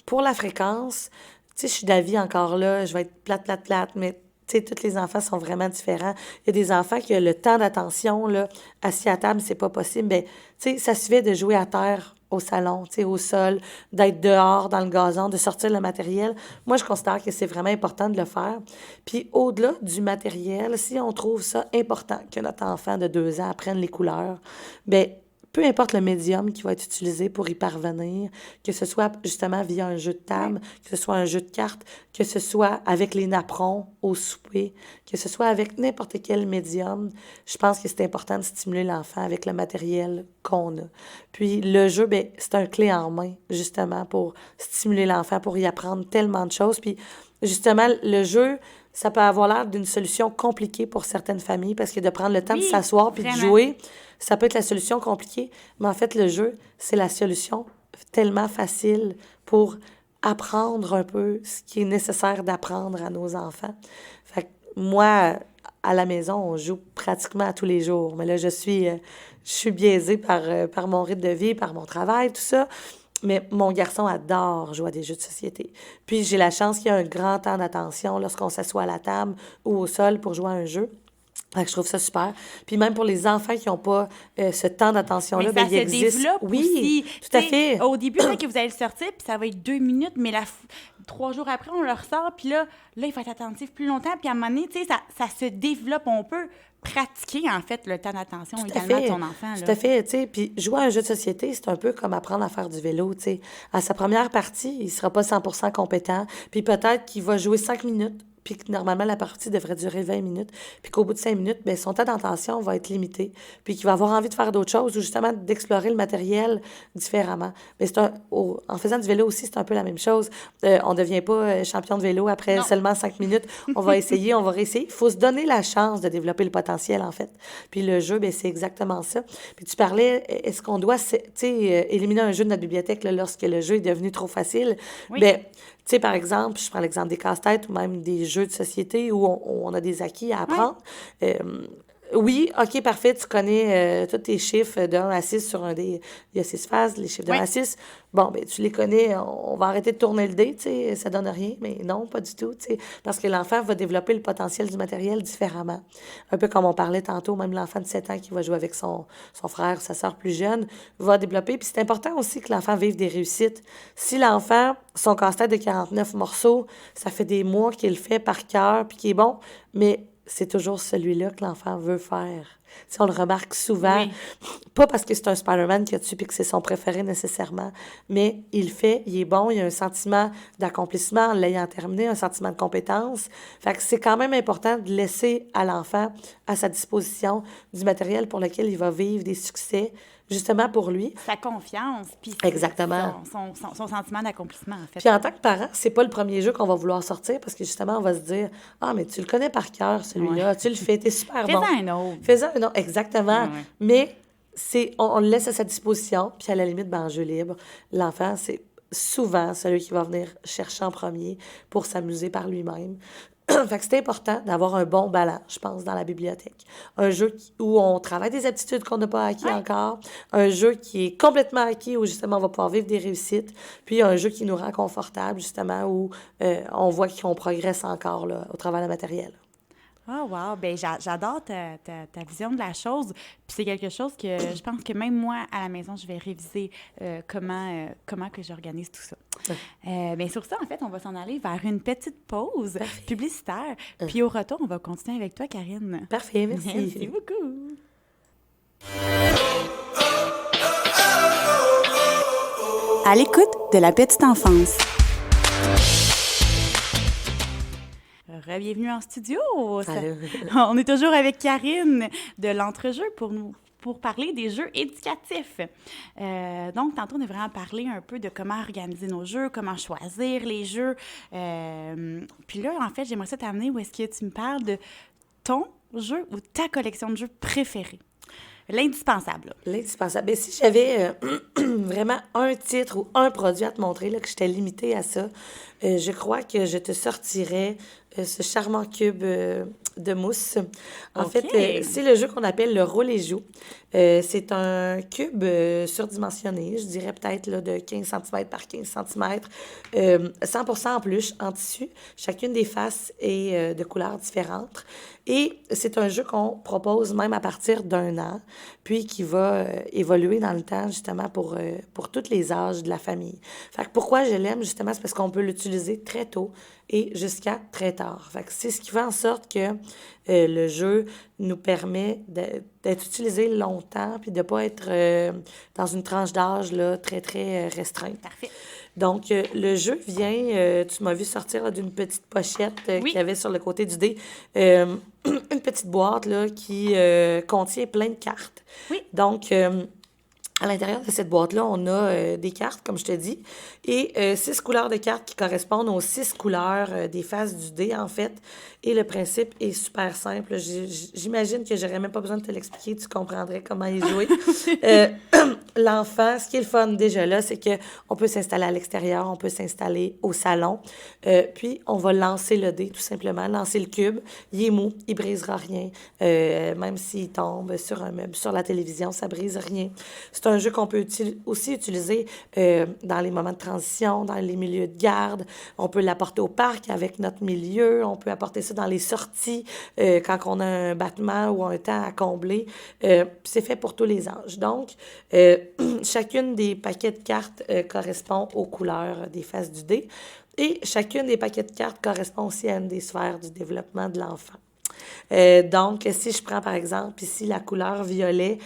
pour la fréquence, tu sais, je suis d'avis encore là, je vais être plate, mais tu sais, tous les enfants sont vraiment différents. Il y a des enfants qui ont le temps d'attention, là, assis à table, c'est pas possible. Bien, tu sais, ça suffit de jouer à terre, au salon, tu sais, au sol, d'être dehors, dans le gazon, de sortir le matériel. Moi, je considère que c'est vraiment important de le faire. Puis, au-delà du matériel, si on trouve ça important que notre enfant de 2 ans apprenne les couleurs, bien, peu importe le médium qui va être utilisé pour y parvenir, que ce soit justement via un jeu de table, que ce soit un jeu de cartes, que ce soit avec les napperons au souper, que ce soit avec n'importe quel médium, je pense que c'est important de stimuler l'enfant avec le matériel qu'on a. Puis le jeu, bien, c'est un clé en main, justement, pour stimuler l'enfant, pour y apprendre tellement de choses. Puis justement, le jeu, ça peut avoir l'air d'une solution compliquée pour certaines familles parce que de prendre le temps de s'asseoir puis de jouer, ça peut être la solution compliquée. Mais en fait, le jeu, c'est la solution tellement facile pour apprendre un peu ce qui est nécessaire d'apprendre à nos enfants. Fait que moi, à la maison, on joue pratiquement à tous les jours. Mais là, je suis biaisée par mon rythme de vie, par mon travail, tout ça. Mais mon garçon adore jouer à des jeux de société. Puis j'ai la chance qu'il y ait un grand temps d'attention lorsqu'on s'assoit à la table ou au sol pour jouer à un jeu. Fait que je trouve ça super. Puis même pour les enfants qui n'ont pas ce temps d'attention-là, mais ça bien, il se existe. développe aussi. Tout à fait. Au début, peut-être que vous allez le sortir, puis ça va être 2 minutes, mais 3 jours après, on le ressort, puis là, il faut être attentif plus longtemps. Puis à un moment donné, tu sais, ça se développe. On peut pratiquer, en fait, le temps d'attention également de son enfant. Tout à fait, tu sais. Puis jouer à un jeu de société, c'est un peu comme apprendre à faire du vélo, tu sais. À sa première partie, il ne sera pas 100% compétent. Puis peut-être qu'il va jouer 5 minutes, puis que normalement, la partie devrait durer 20 minutes, puis qu'au bout de 5 minutes, bien, son temps d'attention va être limité, puis qu'il va avoir envie de faire d'autres choses ou justement d'explorer le matériel différemment. Mais en faisant du vélo aussi, c'est un peu la même chose. On ne devient pas champion de vélo après seulement 5 minutes. On va essayer, on va réessayer. Il faut se donner la chance de développer le potentiel, en fait. Puis le jeu, bien, c'est exactement ça. Puis tu parlais, est-ce qu'on doit, tu sais, éliminer un jeu de notre bibliothèque là, lorsque le jeu est devenu trop facile? Oui. Bien, tu sais, par exemple, je prends l'exemple des casse-têtes ou même des jeux de société où on a des acquis à apprendre. Oui, OK, parfait, tu connais tous tes chiffres de 1 à 6 sur un dé. Il y a 6 phases, les chiffres de 1 à 6. Bon, bien, tu les connais, on va arrêter de tourner le dé, tu sais, ça donne rien. Mais non, pas du tout, tu sais, parce que l'enfant va développer le potentiel du matériel différemment. Un peu comme on parlait tantôt, même l'enfant de 7 ans qui va jouer avec son frère, sa sœur plus jeune, va développer. Puis c'est important aussi que l'enfant vive des réussites. Si l'enfant, son casse-tête de 49 morceaux, ça fait des mois qu'il le fait par cœur, puis qu'il est bon, mais c'est toujours celui-là que l'enfant veut faire. Si on le remarque souvent, pas parce que c'est un Spider-Man qui a tué et que c'est son préféré nécessairement, mais il fait, il est bon, il y a un sentiment d'accomplissement en l'ayant terminé, un sentiment de compétence. Fait que c'est quand même important de laisser à l'enfant à sa disposition du matériel pour lequel il va vivre des succès, justement pour lui. Sa confiance, puis exactement. Son sentiment d'accomplissement, en fait. Puis en tant que parent, c'est pas le premier jeu qu'on va vouloir sortir parce que justement, on va se dire « Ah, mais tu le connais par cœur, celui-là, tu le fais, t'es super bon. » Fais-en un autre. Fais-en un autre, exactement. Mais on le laisse à sa disposition, puis à la limite, ben, en jeu libre, l'enfant, c'est souvent celui qui va venir chercher en premier pour s'amuser par lui-même. Fait que c'est important d'avoir un bon ballon, je pense, dans la bibliothèque. Un jeu où on travaille des aptitudes qu'on n'a pas acquis encore. Un jeu qui est complètement acquis, où justement on va pouvoir vivre des réussites. Puis un jeu qui nous rend confortable, justement, où on voit qu'on progresse encore là, au travers du matériel. Ah, wow! Bien, j'adore ta vision de la chose. Puis c'est quelque chose que je pense que même moi, à la maison, je vais réviser comment que j'organise tout ça. Bien, sur ça, en fait, on va s'en aller vers une petite pause publicitaire. Puis au retour, on va continuer avec toi, Karine. Parfait, merci. Merci beaucoup. À l'écoute de la petite enfance. Bienvenue en studio. Salut. On est toujours avec Karine de l'entrejeu pour nous pour parler des jeux éducatifs. Donc, tantôt, on a vraiment parlé un peu de comment organiser nos jeux, comment choisir les jeux. Puis là, en fait, j'aimerais ça t'amener où est-ce que tu me parles de ton jeu ou ta collection de jeux préférée. L'indispensable. Là. L'indispensable. Ben, si j'avais vraiment un titre ou un produit à te montrer, là, que j'étais limitée à ça, je crois que je te sortirais ce charmant cube de mousse. En fait, c'est le jeu qu'on appelle le roule et joue. C'est un cube surdimensionné, je dirais peut-être là, de 15 cm par 15 cm, 100% en peluche, en tissu. Chacune des faces est de couleurs différentes. Et c'est un jeu qu'on propose même à partir d'1 an, puis qui va évoluer dans le temps, justement, pour tous les âges de la famille. Fait que pourquoi je l'aime, justement, c'est parce qu'on peut l'utiliser très tôt et jusqu'à très tard. Fait que c'est ce qui fait en sorte que le jeu nous permet d'être utilisé longtemps puis de ne pas être dans une tranche d'âge là, très, très restreinte. Parfait. Donc, le jeu vient, tu m'as vu sortir là, d'une petite pochette qu'il y avait sur le côté du dé. Une petite boîte là, qui contient plein de cartes. Oui. Donc, à l'intérieur de cette boîte-là, on a des cartes, comme je te dis, et 6 couleurs de cartes qui correspondent aux 6 couleurs des faces du dé, en fait. Et le principe est super simple. J'imagine que j'aurais même pas besoin de te l'expliquer, tu comprendrais comment y jouer. L'enfant, ce qui est le fun déjà là, c'est qu'on peut s'installer à l'extérieur, on peut s'installer au salon, puis on va lancer le dé, tout simplement, lancer le cube. Il est mou, il brisera rien, même s'il tombe sur un meuble, sur la télévision, ça brise rien. C'est un jeu qu'on peut aussi utiliser dans les moments de transition, dans les milieux de garde. On peut l'apporter au parc avec notre milieu. On peut apporter ça dans les sorties quand on a un battement ou un temps à combler. C'est fait pour tous les âges. Donc, chacune des paquets de cartes correspond aux couleurs des faces du dé. Et chacune des paquets de cartes correspond aussi à une des sphères du développement de l'enfant. Donc, si je prends par exemple ici la couleur violet,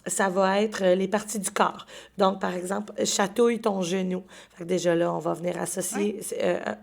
ça va être les parties du corps. Donc, par exemple, chatouille ton genou. Fait que déjà là, on va venir associer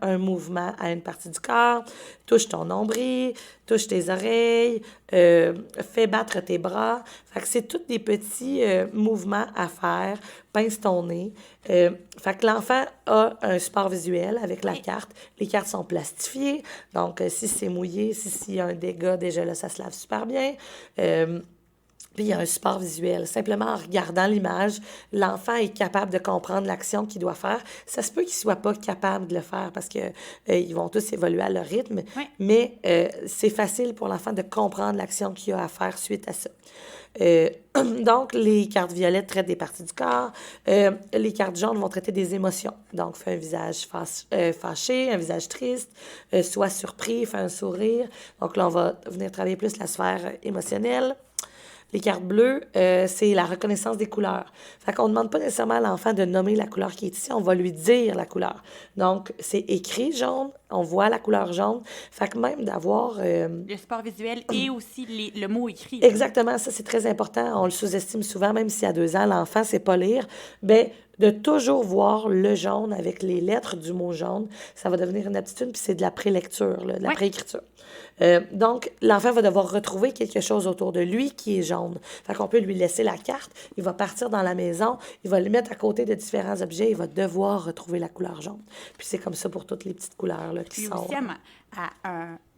un mouvement à une partie du corps. Touche ton nombril, touche tes oreilles, fais battre tes bras. Fait que c'est tous des petits mouvements à faire. Pince ton nez. Fait que l'enfant a un support visuel avec la carte. Les cartes sont plastifiées. Donc, si c'est mouillé, s'il y a un dégât, déjà là, ça se lave super bien. Puis, il y a un support visuel. Simplement en regardant l'image, l'enfant est capable de comprendre l'action qu'il doit faire. Ça se peut qu'il ne soit pas capable de le faire parce que ils vont tous évoluer à leur rythme, mais c'est facile pour l'enfant de comprendre l'action qu'il a à faire suite à ça. Donc, les cartes violettes traitent des parties du corps. Les cartes jaunes vont traiter des émotions. Donc, fais un visage fâché, un visage triste, sois surpris, fais un sourire. Donc, là, on va venir travailler plus la sphère émotionnelle. Les cartes bleues, c'est la reconnaissance des couleurs. Fait qu'on ne demande pas nécessairement à l'enfant de nommer la couleur qui est ici, on va lui dire la couleur. Donc, c'est écrit jaune, on voit la couleur jaune. Fait que même d'avoir... le support visuel et aussi le mot écrit. Exactement, ça c'est très important. On le sous-estime souvent, même si à 2 ans, l'enfant ne sait pas lire. Bien, de toujours voir le jaune avec les lettres du mot jaune, ça va devenir une aptitude, puis c'est de la prélecture, là, de la préécriture. Donc, l'enfant va devoir retrouver quelque chose autour de lui qui est jaune. Fait qu'on peut lui laisser la carte, il va partir dans la maison, il va le mettre à côté de différents objets, il va devoir retrouver la couleur jaune. Puis c'est comme ça pour toutes les petites couleurs là, qui puis sont... Aussi,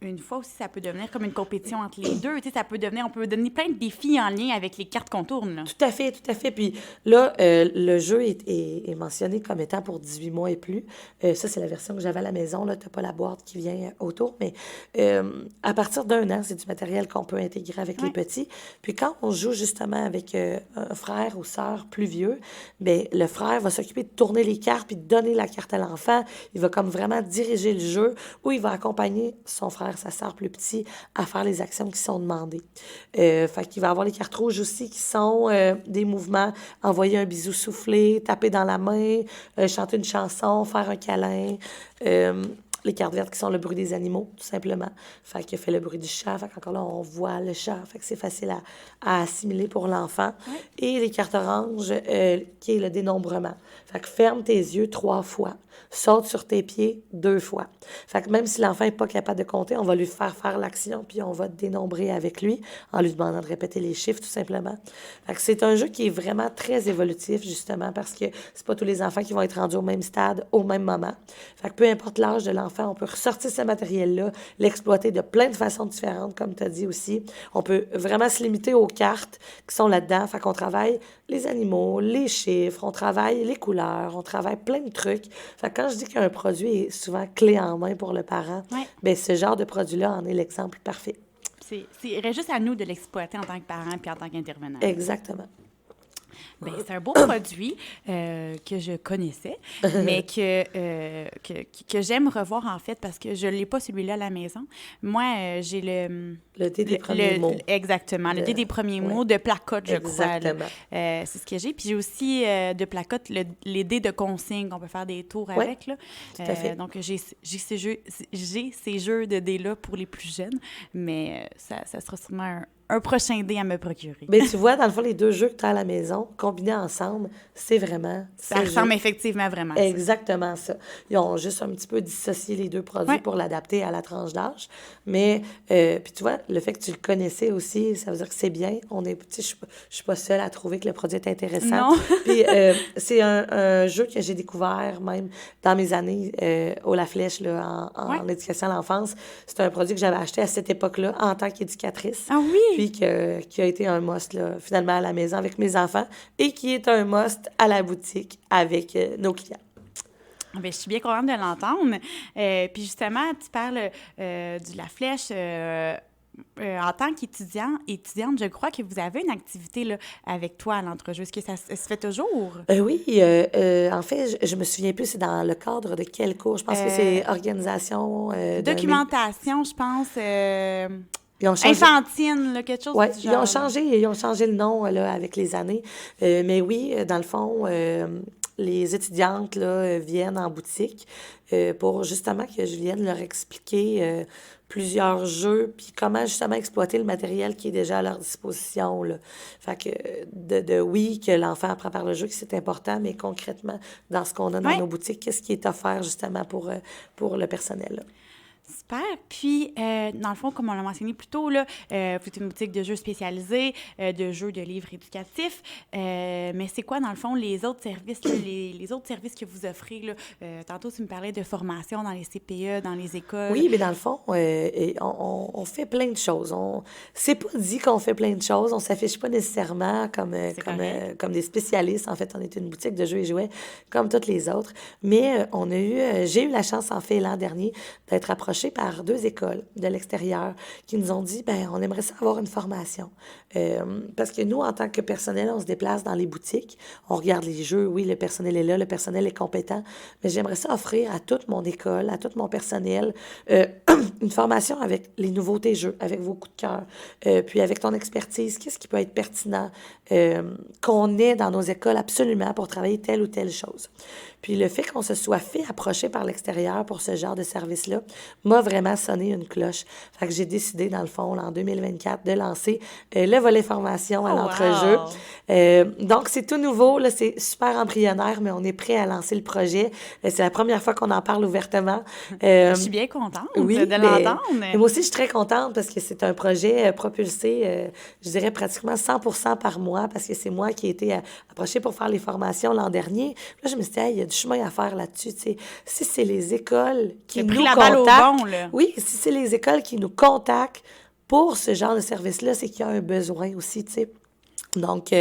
une fois aussi, ça peut devenir comme une compétition entre les deux. Tu sais, on peut donner plein de défis en lien avec les cartes qu'on tourne. Là. Tout à fait, tout à fait. Puis là, le jeu est mentionné comme étant pour 18 mois et plus. Ça, c'est la version que j'avais à la maison. Tu n'as pas la boîte qui vient autour, mais à partir d'1 an, c'est du matériel qu'on peut intégrer avec les petits. Puis quand on joue justement avec un frère ou sœur plus vieux, bien, le frère va s'occuper de tourner les cartes puis de donner la carte à l'enfant. Il va comme vraiment diriger le jeu ou il va accompagner son frère, sa sœur plus petit, à faire les actions qui sont demandées. Fait qu'il va avoir les cartes rouges aussi qui sont des mouvements, envoyer un bisou soufflé, taper dans la main, chanter une chanson, faire un câlin. Les cartes vertes qui sont le bruit des animaux, tout simplement. Fait qu'il fait le bruit du chat. Fait qu'encore là, on voit le chat. Fait que c'est facile à assimiler pour l'enfant. Ouais. Et les cartes oranges, qui est le dénombrement. Fait que ferme tes yeux 3 fois. Saute sur tes pieds 2 fois. Fait que même si l'enfant n'est pas capable de compter, on va lui faire l'action, puis on va dénombrer avec lui en lui demandant de répéter les chiffres, tout simplement. Fait que c'est un jeu qui est vraiment très évolutif, justement, parce que c'est pas tous les enfants qui vont être rendus au même stade, au même moment. Fait que peu importe l'âge de l'enfant, on peut ressortir ce matériel-là, l'exploiter de plein de façons différentes, comme tu as dit aussi. On peut vraiment se limiter aux cartes qui sont là-dedans. Fait qu'on travaille les animaux, les chiffres, on travaille les couleurs, on travaille plein de trucs. Fait que quand je dis qu'un produit est souvent clé en main pour le parent, Ouais. bien, ce genre de produit-là en est l'exemple parfait. Il reste juste à nous de l'exploiter en tant que parent puis en tant qu'intervenant. Exactement. Bien, c'est un beau produit que je connaissais, mais que j'aime revoir, en fait, parce que je ne l'ai pas celui-là à la maison. Moi, j'ai Le dé des premiers mots. Exactement, le dé des premiers ouais. mots de placotte, je crois. là. Exactement. C'est ce que j'ai. Puis j'ai aussi de placotte les dés de consigne. On peut faire des tours Ouais, avec. Là. tout à fait. Donc, j'ai ces jeux de dés-là pour les plus jeunes, mais ça sera sûrement un prochain dé à me procurer. Mais tu vois, dans le fond, les deux jeux que tu as à la maison, combinés ensemble, c'est vraiment... Ça ressemble effectivement vraiment à ça. Exactement ça. Ils ont juste un petit peu dissocié les deux produits Ouais. pour l'adapter à la tranche d'âge. Mais, puis tu vois, le fait que tu le connaissais aussi, ça veut dire que c'est bien. Tu sais, je suis pas seule à trouver que le produit est intéressant. Non. Puis c'est un jeu que j'ai découvert même dans mes années au La Flèche, là, en éducation à l'enfance. C'est un produit que j'avais acheté à cette époque-là en tant qu'éducatrice. Ah oui! Puis qui a été un must, là, finalement, à la maison avec mes enfants et qui est un must à la boutique avec nos clients. Bien, je suis bien contente de l'entendre. Puis justement, tu parles de La Flèche. En tant étudiante, je crois que vous avez une activité là, avec toi à l'entrejeu. Est-ce que ça se fait toujours? Oui, en fait, je me souviens plus, c'est dans le cadre de quel cours? Je pense que c'est organisation... Documentation, je pense. Ils ont changé... Infantine, là, quelque chose Oui, du genre. ils ont changé le nom là, avec les années. Mais oui, dans le fond, les étudiantes là, viennent en boutique pour justement que je vienne leur expliquer plusieurs jeux, puis comment justement exploiter le matériel qui est déjà à leur disposition. Là. Fait que oui, que l'enfant apprend par le jeu, que c'est important, mais concrètement, dans ce qu'on a dans nos boutiques, qu'est-ce qui est offert justement pour le personnel. Là. Super. Puis, dans le fond, comme on l'a mentionné plus tôt, là, vous êtes une boutique de jeux spécialisés, de jeux de livres éducatifs. Mais c'est quoi, dans le fond, les autres services, là, les autres services que vous offrez? Là? Tantôt, tu me parlais de formation dans les CPE, dans les écoles. Oui, mais dans le fond, on fait plein de choses. C'est pas dit qu'on fait plein de choses. On s'affiche pas nécessairement comme des spécialistes. En fait, on est une boutique de jeux et jouets comme toutes les autres. Mais j'ai eu la chance, en fait, l'an dernier, d'être approchée par 2 écoles de l'extérieur qui nous ont dit, ben on aimerait ça avoir une formation. Parce que nous, en tant que personnel, on se déplace dans les boutiques, on regarde les jeux, oui, le personnel est là, le personnel est compétent, mais j'aimerais ça offrir à toute mon école, à tout mon personnel, une formation avec les nouveautés jeux, avec vos coups de cœur, puis avec ton expertise, qu'est-ce qui peut être pertinent qu'on ait dans nos écoles absolument pour travailler telle ou telle chose. Puis le fait qu'on se soit fait approcher par l'extérieur pour ce genre de service-là m'a vraiment sonné une cloche. Fait que j'ai décidé, dans le fond, là, en 2024, de lancer le volet formation à l'entrejeu. Wow. Donc, c'est tout nouveau, là, c'est super embryonnaire, mais on est prêt à lancer le projet. C'est la première fois qu'on en parle ouvertement. Je suis bien contente de l'entendre. Mais moi aussi, je suis très contente parce que c'est un projet propulsé, je dirais pratiquement 100% par moi, parce que c'est moi qui ai été approchée pour faire les formations l'an dernier. Là, je me suis dit, il y a du chemin à faire là-dessus. T'sais. Si c'est les écoles qui nous contactent, oui, si c'est les écoles qui nous contactent pour ce genre de service-là, c'est qu'il y a un besoin aussi, tu sais. Donc,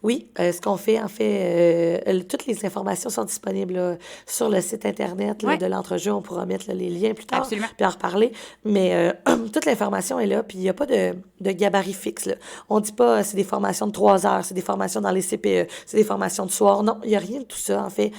oui, ce qu'on fait, en fait, toutes les informations sont disponibles là, sur le site Internet là, de l'entrejeu. On pourra mettre là, les liens plus tard, puis en reparler. Mais toute l'information est là, puis il n'y a pas de gabarit fixe. Là. On ne dit pas c'est des formations de 3 heures, c'est des formations dans les CPE, c'est des formations de soir. Non, il n'y a rien de tout ça, en fait.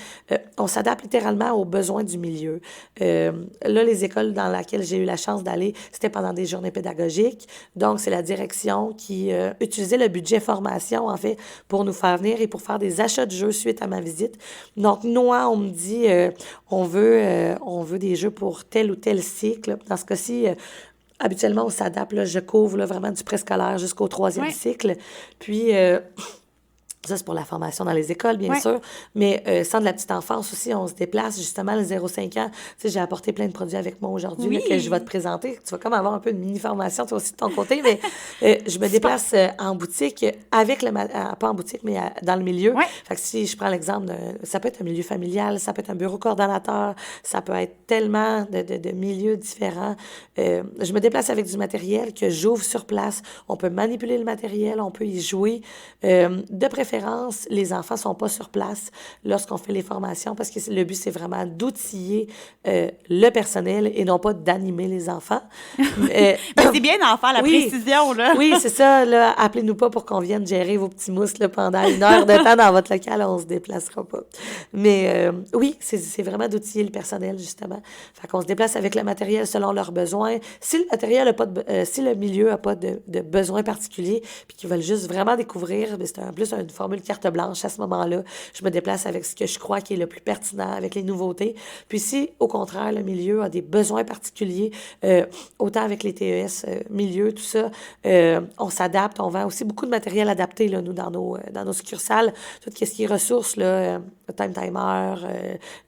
On s'adapte littéralement aux besoins du milieu. Là, les écoles dans lesquelles j'ai eu la chance d'aller, c'était pendant des journées pédagogiques. Donc, c'est la direction qui utilisait le budget formation informations, en fait, pour nous faire venir et pour faire des achats de jeux suite à ma visite. Donc, moi, on me dit, on veut des jeux pour tel ou tel cycle. Dans ce cas-ci, habituellement, on s'adapte. Là, je couvre là, vraiment du préscolaire jusqu'au 3e Ouais. cycle. Puis, ça, c'est pour la formation dans les écoles, bien Ouais. sûr. Mais sans de la petite enfance aussi, on se déplace. Justement, le 0-5 ans, tu sais, j'ai apporté plein de produits avec moi aujourd'hui là, que je vais te présenter. Tu vas comme avoir un peu une mini-formation, toi aussi, de ton côté. Mais je me déplace en boutique avec pas en boutique, mais dans le milieu. Ouais. Fait que si je prends l'exemple, ça peut être un milieu familial, ça peut être un bureau coordonnateur, ça peut être tellement de milieux différents. Je me déplace avec du matériel que j'ouvre sur place. On peut manipuler le matériel, on peut y jouer. De préférence, les enfants sont pas sur place lorsqu'on fait les formations parce que le but, c'est vraiment d'outiller le personnel et non pas d'animer les enfants. Mais c'est bien d'en faire la précision, là. Oui, c'est ça. Là, appelez-nous pas pour qu'on vienne gérer vos petits mousses là, pendant 1 heure de temps dans votre local. On se déplacera pas. Mais oui, c'est vraiment d'outiller le personnel, justement. Fait qu'on se déplace avec le matériel selon leurs besoins. Si le matériel a pas si le milieu a pas de besoins particuliers puis qu'ils veulent juste vraiment découvrir, c'est en plus une formule carte blanche à ce moment-là. Je me déplace avec ce que je crois qui est le plus pertinent, avec les nouveautés. Puis si, au contraire, le milieu a des besoins particuliers, autant avec les TES, milieu, tout ça, on s'adapte. On vend aussi beaucoup de matériel adapté, là, nous, dans nos succursales. Tout ce qui est ressources, là, le time timer,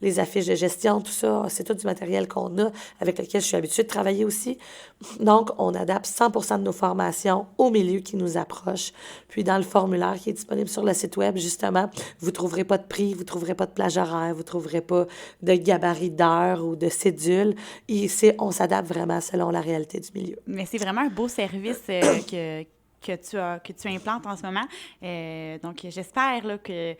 les affiches de gestion, tout ça, c'est tout du matériel qu'on a, avec lequel je suis habituée de travailler aussi. Donc, on adapte 100% de nos formations au milieu qui nous approche. Puis, dans le formulaire qui est disponible sur le site web, justement, vous ne trouverez pas de prix, vous ne trouverez pas de plage horaire, vous ne trouverez pas de gabarit d'heures ou de cédule. On s'adapte vraiment selon la réalité du milieu. Mais c'est vraiment un beau service que tu implantes en ce moment. Donc, j'espère là, que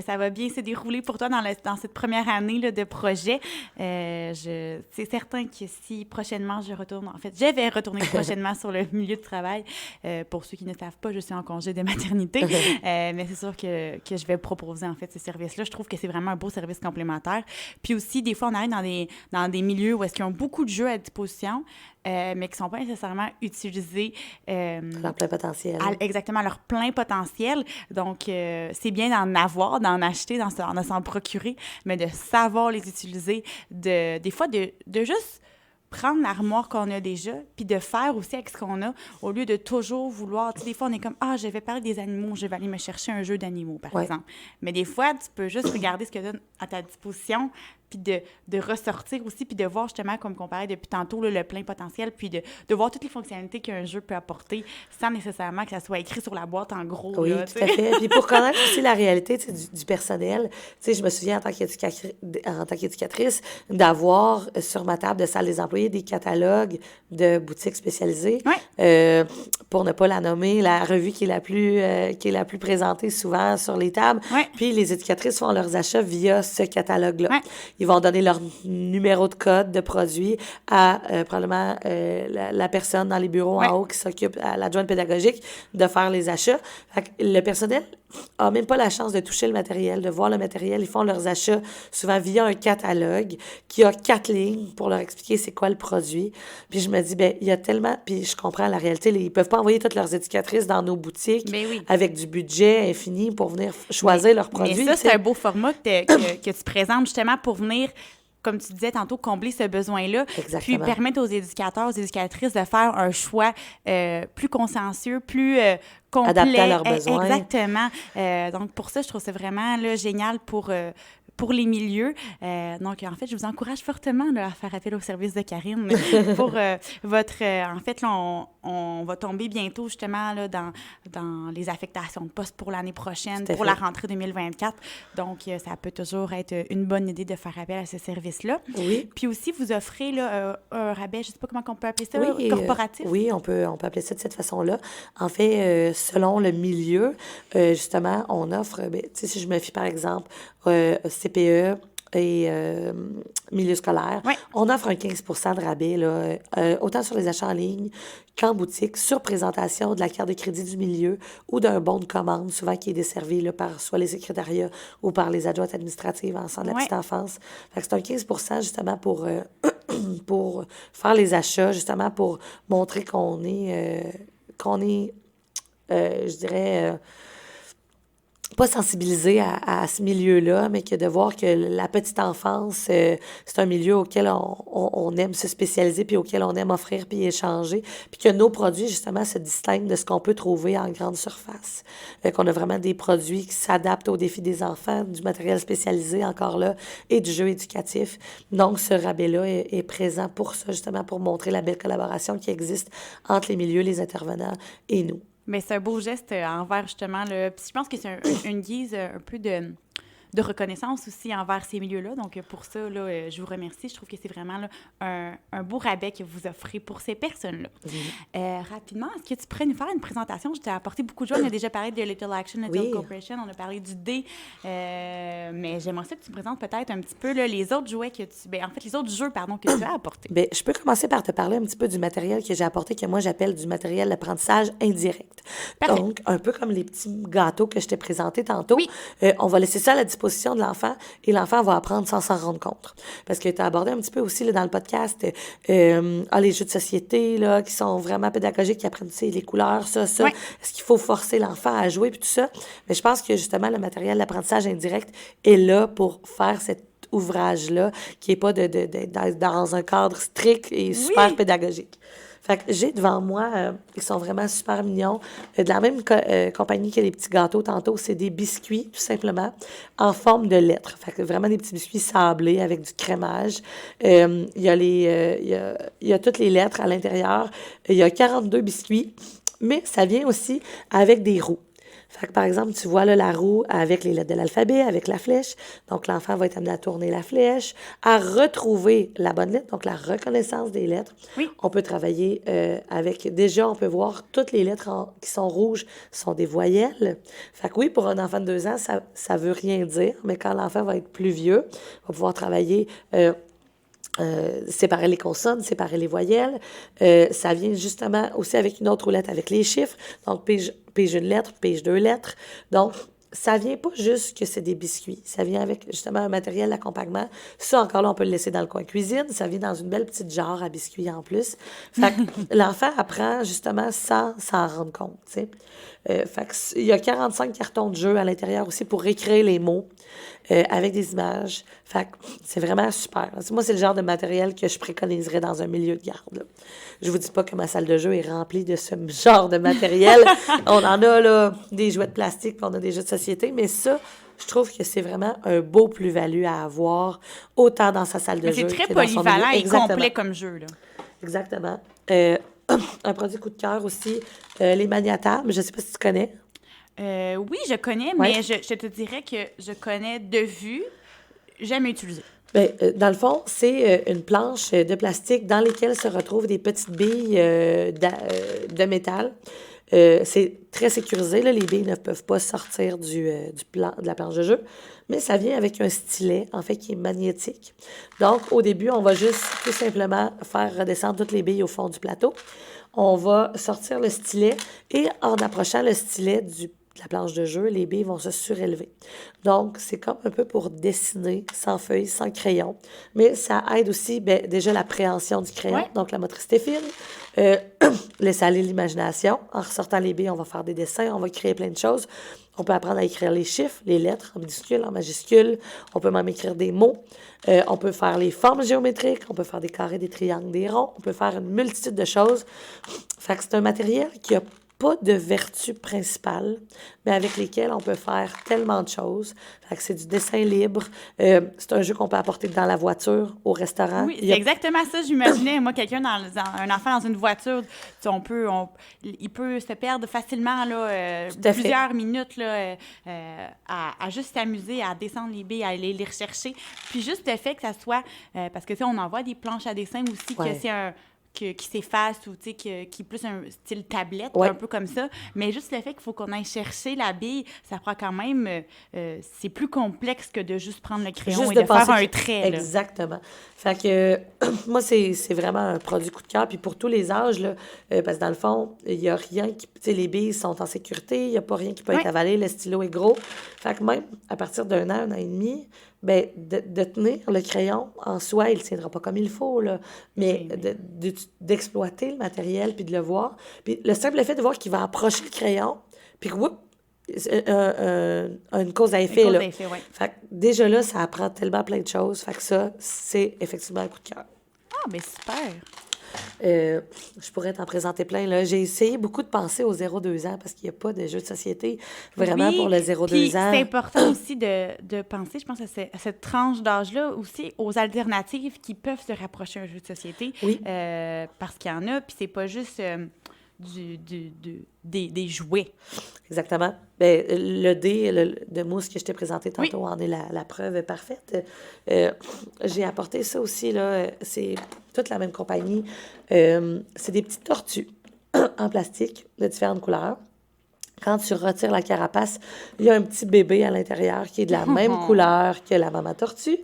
ça va bien se dérouler pour toi dans cette première année là, de projet. C'est certain que si prochainement je vais retourner prochainement sur le milieu de travail. Pour ceux qui ne savent pas, je suis en congé de maternité. Mais c'est sûr que je vais proposer en fait ce service-là. Je trouve que c'est vraiment un beau service complémentaire. Puis aussi, des fois, on arrive dans des milieux où est-ce qu'ils ont beaucoup de jeux à disposition, mais qui ne sont pas nécessairement utilisés leur plein potentiel. Exactement, leur plein potentiel. Donc, c'est bien d'en avoir, d'en acheter, de s'en procurer, mais de savoir les utiliser, des fois, de juste prendre l'armoire qu'on a déjà, puis de faire aussi avec ce qu'on a, au lieu de toujours vouloir... Tu sais, des fois, on est comme, je vais parler des animaux, je vais aller me chercher un jeu d'animaux, par exemple. Mais des fois, tu peux juste regarder ce que tu as à ta disposition, puis de ressortir aussi, puis de voir justement, comme on parlait depuis tantôt, là, le plein potentiel, puis de voir toutes les fonctionnalités qu'un jeu peut apporter, sans nécessairement que ça soit écrit sur la boîte en gros. Oui, là, tout à fait. Puis pour connaître aussi la réalité du personnel, je me souviens en tant qu'éducatrice d'avoir sur ma table de salle des employés des catalogues de boutiques spécialisées. Ouais. Pour ne pas la nommer, la revue qui est la plus présentée souvent sur les tables. Ouais. Puis les éducatrices font leurs achats via ce catalogue-là. Ouais. Ils vont donner leur numéro de code de produit à probablement la personne dans les bureaux en haut qui s'occupe, à l'adjointe pédagogique, de faire les achats. Fait que le personnel n'a même pas la chance de toucher le matériel, de voir le matériel. Ils font leurs achats souvent via un catalogue qui a 4 lignes pour leur expliquer c'est quoi le produit. Puis je me dis, il y a tellement... Puis je comprends la réalité. Ils peuvent pas envoyer toutes leurs éducatrices dans nos boutiques avec du budget infini pour venir choisir leurs produits. Mais ça, c'est un beau format que tu présentes justement pour venir, comme tu disais tantôt, combler ce besoin-là. Exactement. Puis permettre aux éducateurs, aux éducatrices de faire un choix plus consensueux, plus complet. Adapté à leurs besoins. Exactement. Donc, pour ça, je trouve ça vraiment là, génial pour les milieux. Donc, en fait, je vous encourage fortement là, à faire appel au service de Karine pour votre... en fait, là, on va tomber bientôt, justement, là, dans les affectations de poste pour l'année prochaine, pour la rentrée 2024. Donc, ça peut toujours être une bonne idée de faire appel à ce service-là. Oui. Puis aussi, vous offrez là, un rabais, je ne sais pas comment on peut appeler ça, corporatif. Oui, on peut appeler ça de cette façon-là. En fait, selon le milieu, justement, on offre... tu sais, si je me fie, par exemple, CPE et milieu scolaire, on offre un 15 % de rabais, là, autant sur les achats en ligne qu'en boutique, sur présentation de la carte de crédit du milieu ou d'un bon de commande, souvent qui est desservi là, par soit les secrétariats ou par les adjointes administratives en centre de la petite enfance. Fait que c'est un 15 % justement pour faire les achats, justement pour montrer qu'on est je dirais, pas sensibilisé à ce milieu-là, mais que de voir que la petite enfance, c'est un milieu auquel on aime se spécialiser, puis auquel on aime offrir, puis échanger, puis que nos produits, justement, se distinguent de ce qu'on peut trouver en grande surface. Qu'on a vraiment des produits qui s'adaptent aux défis des enfants, du matériel spécialisé, encore là, et du jeu éducatif. Donc, ce rabais-là est présent pour ça, justement, pour montrer la belle collaboration qui existe entre les milieux, les intervenants et nous. Mais c'est un beau geste envers justement le. Puis je pense que c'est une guise un peu de reconnaissance aussi envers ces milieux-là. Donc, pour ça, là, je vous remercie. Je trouve que c'est vraiment là, un beau rabais que vous offrez pour ces personnes-là. Rapidement, est-ce que tu pourrais nous faire une présentation? Je t'ai apporté beaucoup de choses. On a déjà parlé de Little Action, Little Corporation. On a parlé du D. Mais j'aimerais ça que tu me présentes peut-être un petit peu là, les autres jouets que tu... en fait, les autres jeux, pardon, que tu as apportés. Je peux commencer par te parler un petit peu du matériel que j'ai apporté, que moi, j'appelle du matériel d'apprentissage indirect. Parfait. Donc, un peu comme les petits gâteaux que je t'ai présentés tantôt. Oui. On va laisser ça à la disposition de l'enfant et l'enfant va apprendre sans s'en rendre compte. Parce que tu as abordé un petit peu aussi là, dans le podcast les jeux de société là, qui sont vraiment pédagogiques, qui apprennent les couleurs, ça. Oui. Est-ce qu'il faut forcer l'enfant à jouer puis tout ça? Mais je pense que justement, le matériel d'apprentissage indirect est là pour faire cet ouvrage-là qui n'est pas dans un cadre strict et super pédagogique. Fait que j'ai devant moi, ils sont vraiment super mignons, de la même compagnie que les petits gâteaux tantôt, c'est des biscuits, tout simplement, en forme de lettres. Fait que vraiment des petits biscuits sablés avec du crémage. Il y a toutes les lettres à l'intérieur. Il y a 42 biscuits, mais ça vient aussi avec des roues. Fait que, par exemple, tu vois là, la roue avec les lettres de l'alphabet, avec la flèche. Donc, l'enfant va être amené à tourner la flèche, à retrouver la bonne lettre, donc la reconnaissance des lettres. Oui. On peut travailler avec... Déjà, on peut voir toutes les lettres qui sont rouges sont des voyelles. Fait que oui, pour un enfant de 2 ans, ça veut rien dire, mais quand l'enfant va être plus vieux, on va pouvoir travailler... séparer les consonnes, séparer les voyelles. Ça vient justement aussi avec une autre roulette avec les chiffres. Donc, pige une lettre, pige 2 lettres. Donc, ça vient pas juste que c'est des biscuits. Ça vient avec justement un matériel d'accompagnement. Ça, encore là, on peut le laisser dans le coin cuisine. Ça vient dans une belle petite jarre à biscuits en plus. Fait que l'enfant apprend justement sans s'en rendre compte, tu sais. Fait que il y a 45 cartons de jeu à l'intérieur aussi pour écrire les mots avec des images. Fait que c'est vraiment super. Moi, c'est le genre de matériel que je préconiserais dans un milieu de garde, là. Je vous dis pas que ma salle de jeu est remplie de ce genre de matériel. On en a, là, des jouets de plastique, puis on a des jeux de société, mais ça, je trouve que c'est vraiment un beau plus-value à avoir, autant dans sa salle de jeu c'est très que dans son milieu. polyvalent et complet comme jeu, là. Exactement. Un produit coup de cœur aussi, les maniatables. Je ne sais pas si tu connais. Oui, je connais, mais je te dirais que je connais de vue, jamais utilisé. Dans le fond, c'est une planche de plastique dans lesquelles se retrouvent des petites billes de métal. C'est très sécurisé, là. Les billes ne peuvent pas sortir de la planche de jeu, mais ça vient avec un stylet, en fait, qui est magnétique. Donc, au début, on va juste tout simplement faire redescendre toutes les billes au fond du plateau. On va sortir le stylet et en approchant le stylet de la planche de jeu, les billes vont se surélever. Donc, c'est comme un peu pour dessiner sans feuille, sans crayon. Mais ça aide aussi, déjà, l'appréhension du crayon, donc la motricité fine. Laisser aller l'imagination. En ressortant les billes, on va faire des dessins, on va créer plein de choses. On peut apprendre à écrire les chiffres, les lettres en minuscules, en majuscules. On peut même écrire des mots. On peut faire les formes géométriques. On peut faire des carrés, des triangles, des ronds. On peut faire une multitude de choses. Fait que c'est un matériel qui a pas de vertu principale, mais avec lesquelles on peut faire tellement de choses. Fait que c'est du dessin libre. C'est un jeu qu'on peut apporter dans la voiture, au restaurant. Oui, c'est exactement ça. J'imaginais, moi, quelqu'un un enfant dans une voiture, il peut se perdre facilement là, plusieurs minutes là, à juste s'amuser, à descendre les billes, à aller les rechercher. Puis juste le fait que ça soit... parce que on envoie des planches à dessin aussi, que c'est un... qui s'efface ou qui est plus un style tablette, un peu comme ça. Mais juste le fait qu'il faut qu'on aille chercher la bille, ça prend quand même... c'est plus complexe que de juste prendre le crayon juste et de faire un trait. Exactement. Fait que moi, c'est vraiment un produit coup de cœur. Puis pour tous les âges, là, parce que dans le fond, il n'y a rien qui... Tu sais, les billes sont en sécurité, il n'y a pas rien qui peut être avalé, le stylo est gros. Fait que même à partir d'un an et demi, de tenir le crayon en soi, il ne tiendra pas comme il faut, là, mais d'utiliser d'exploiter le matériel puis de le voir. Puis le simple fait de voir qu'il va approcher le crayon, puis que, whoop, une cause à effet, là. Ouais. Fait que déjà là, ça apprend tellement plein de choses. Fait que ça, c'est effectivement un coup de cœur. Ah, ben super! Je pourrais t'en présenter plein, là. J'ai essayé beaucoup de penser aux 0-2 ans parce qu'il n'y a pas de jeux de société vraiment pour le 0-2 ans. C'est important aussi de penser, je pense, à cette tranche d'âge-là, aussi aux alternatives qui peuvent se rapprocher à un jeu de société. Oui. Parce qu'il y en a, puis c'est pas juste des jouets. Exactement. Bien, le dé de mousse que je t'ai présenté tantôt en est la preuve parfaite. J'ai apporté ça aussi, là. C'est toute la même compagnie. C'est des petites tortues en plastique de différentes couleurs. Quand tu retires la carapace, il y a un petit bébé à l'intérieur qui est de la même couleur que la maman tortue.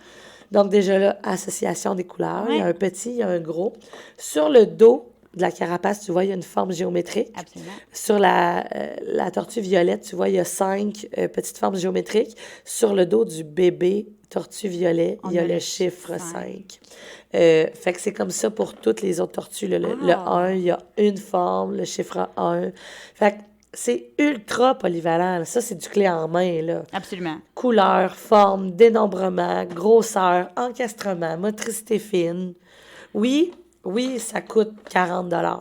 Donc, déjà là, association des couleurs. Il y a un petit, il y a un gros. Sur le dos de la carapace, tu vois, il y a une forme géométrique. Absolument. Sur la tortue violette, tu vois, il y a 5 petites formes géométriques. Sur le dos du bébé tortue violet, il y a le chiffre 5. Fait que c'est comme ça pour toutes les autres tortues. Le 1, il y a une forme, le chiffre 1. Fait que c'est ultra polyvalent. Ça, c'est du clé en main, là. Absolument. Couleur, forme, dénombrement, grosseur, encastrement, motricité fine. Oui, ça coûte 40 $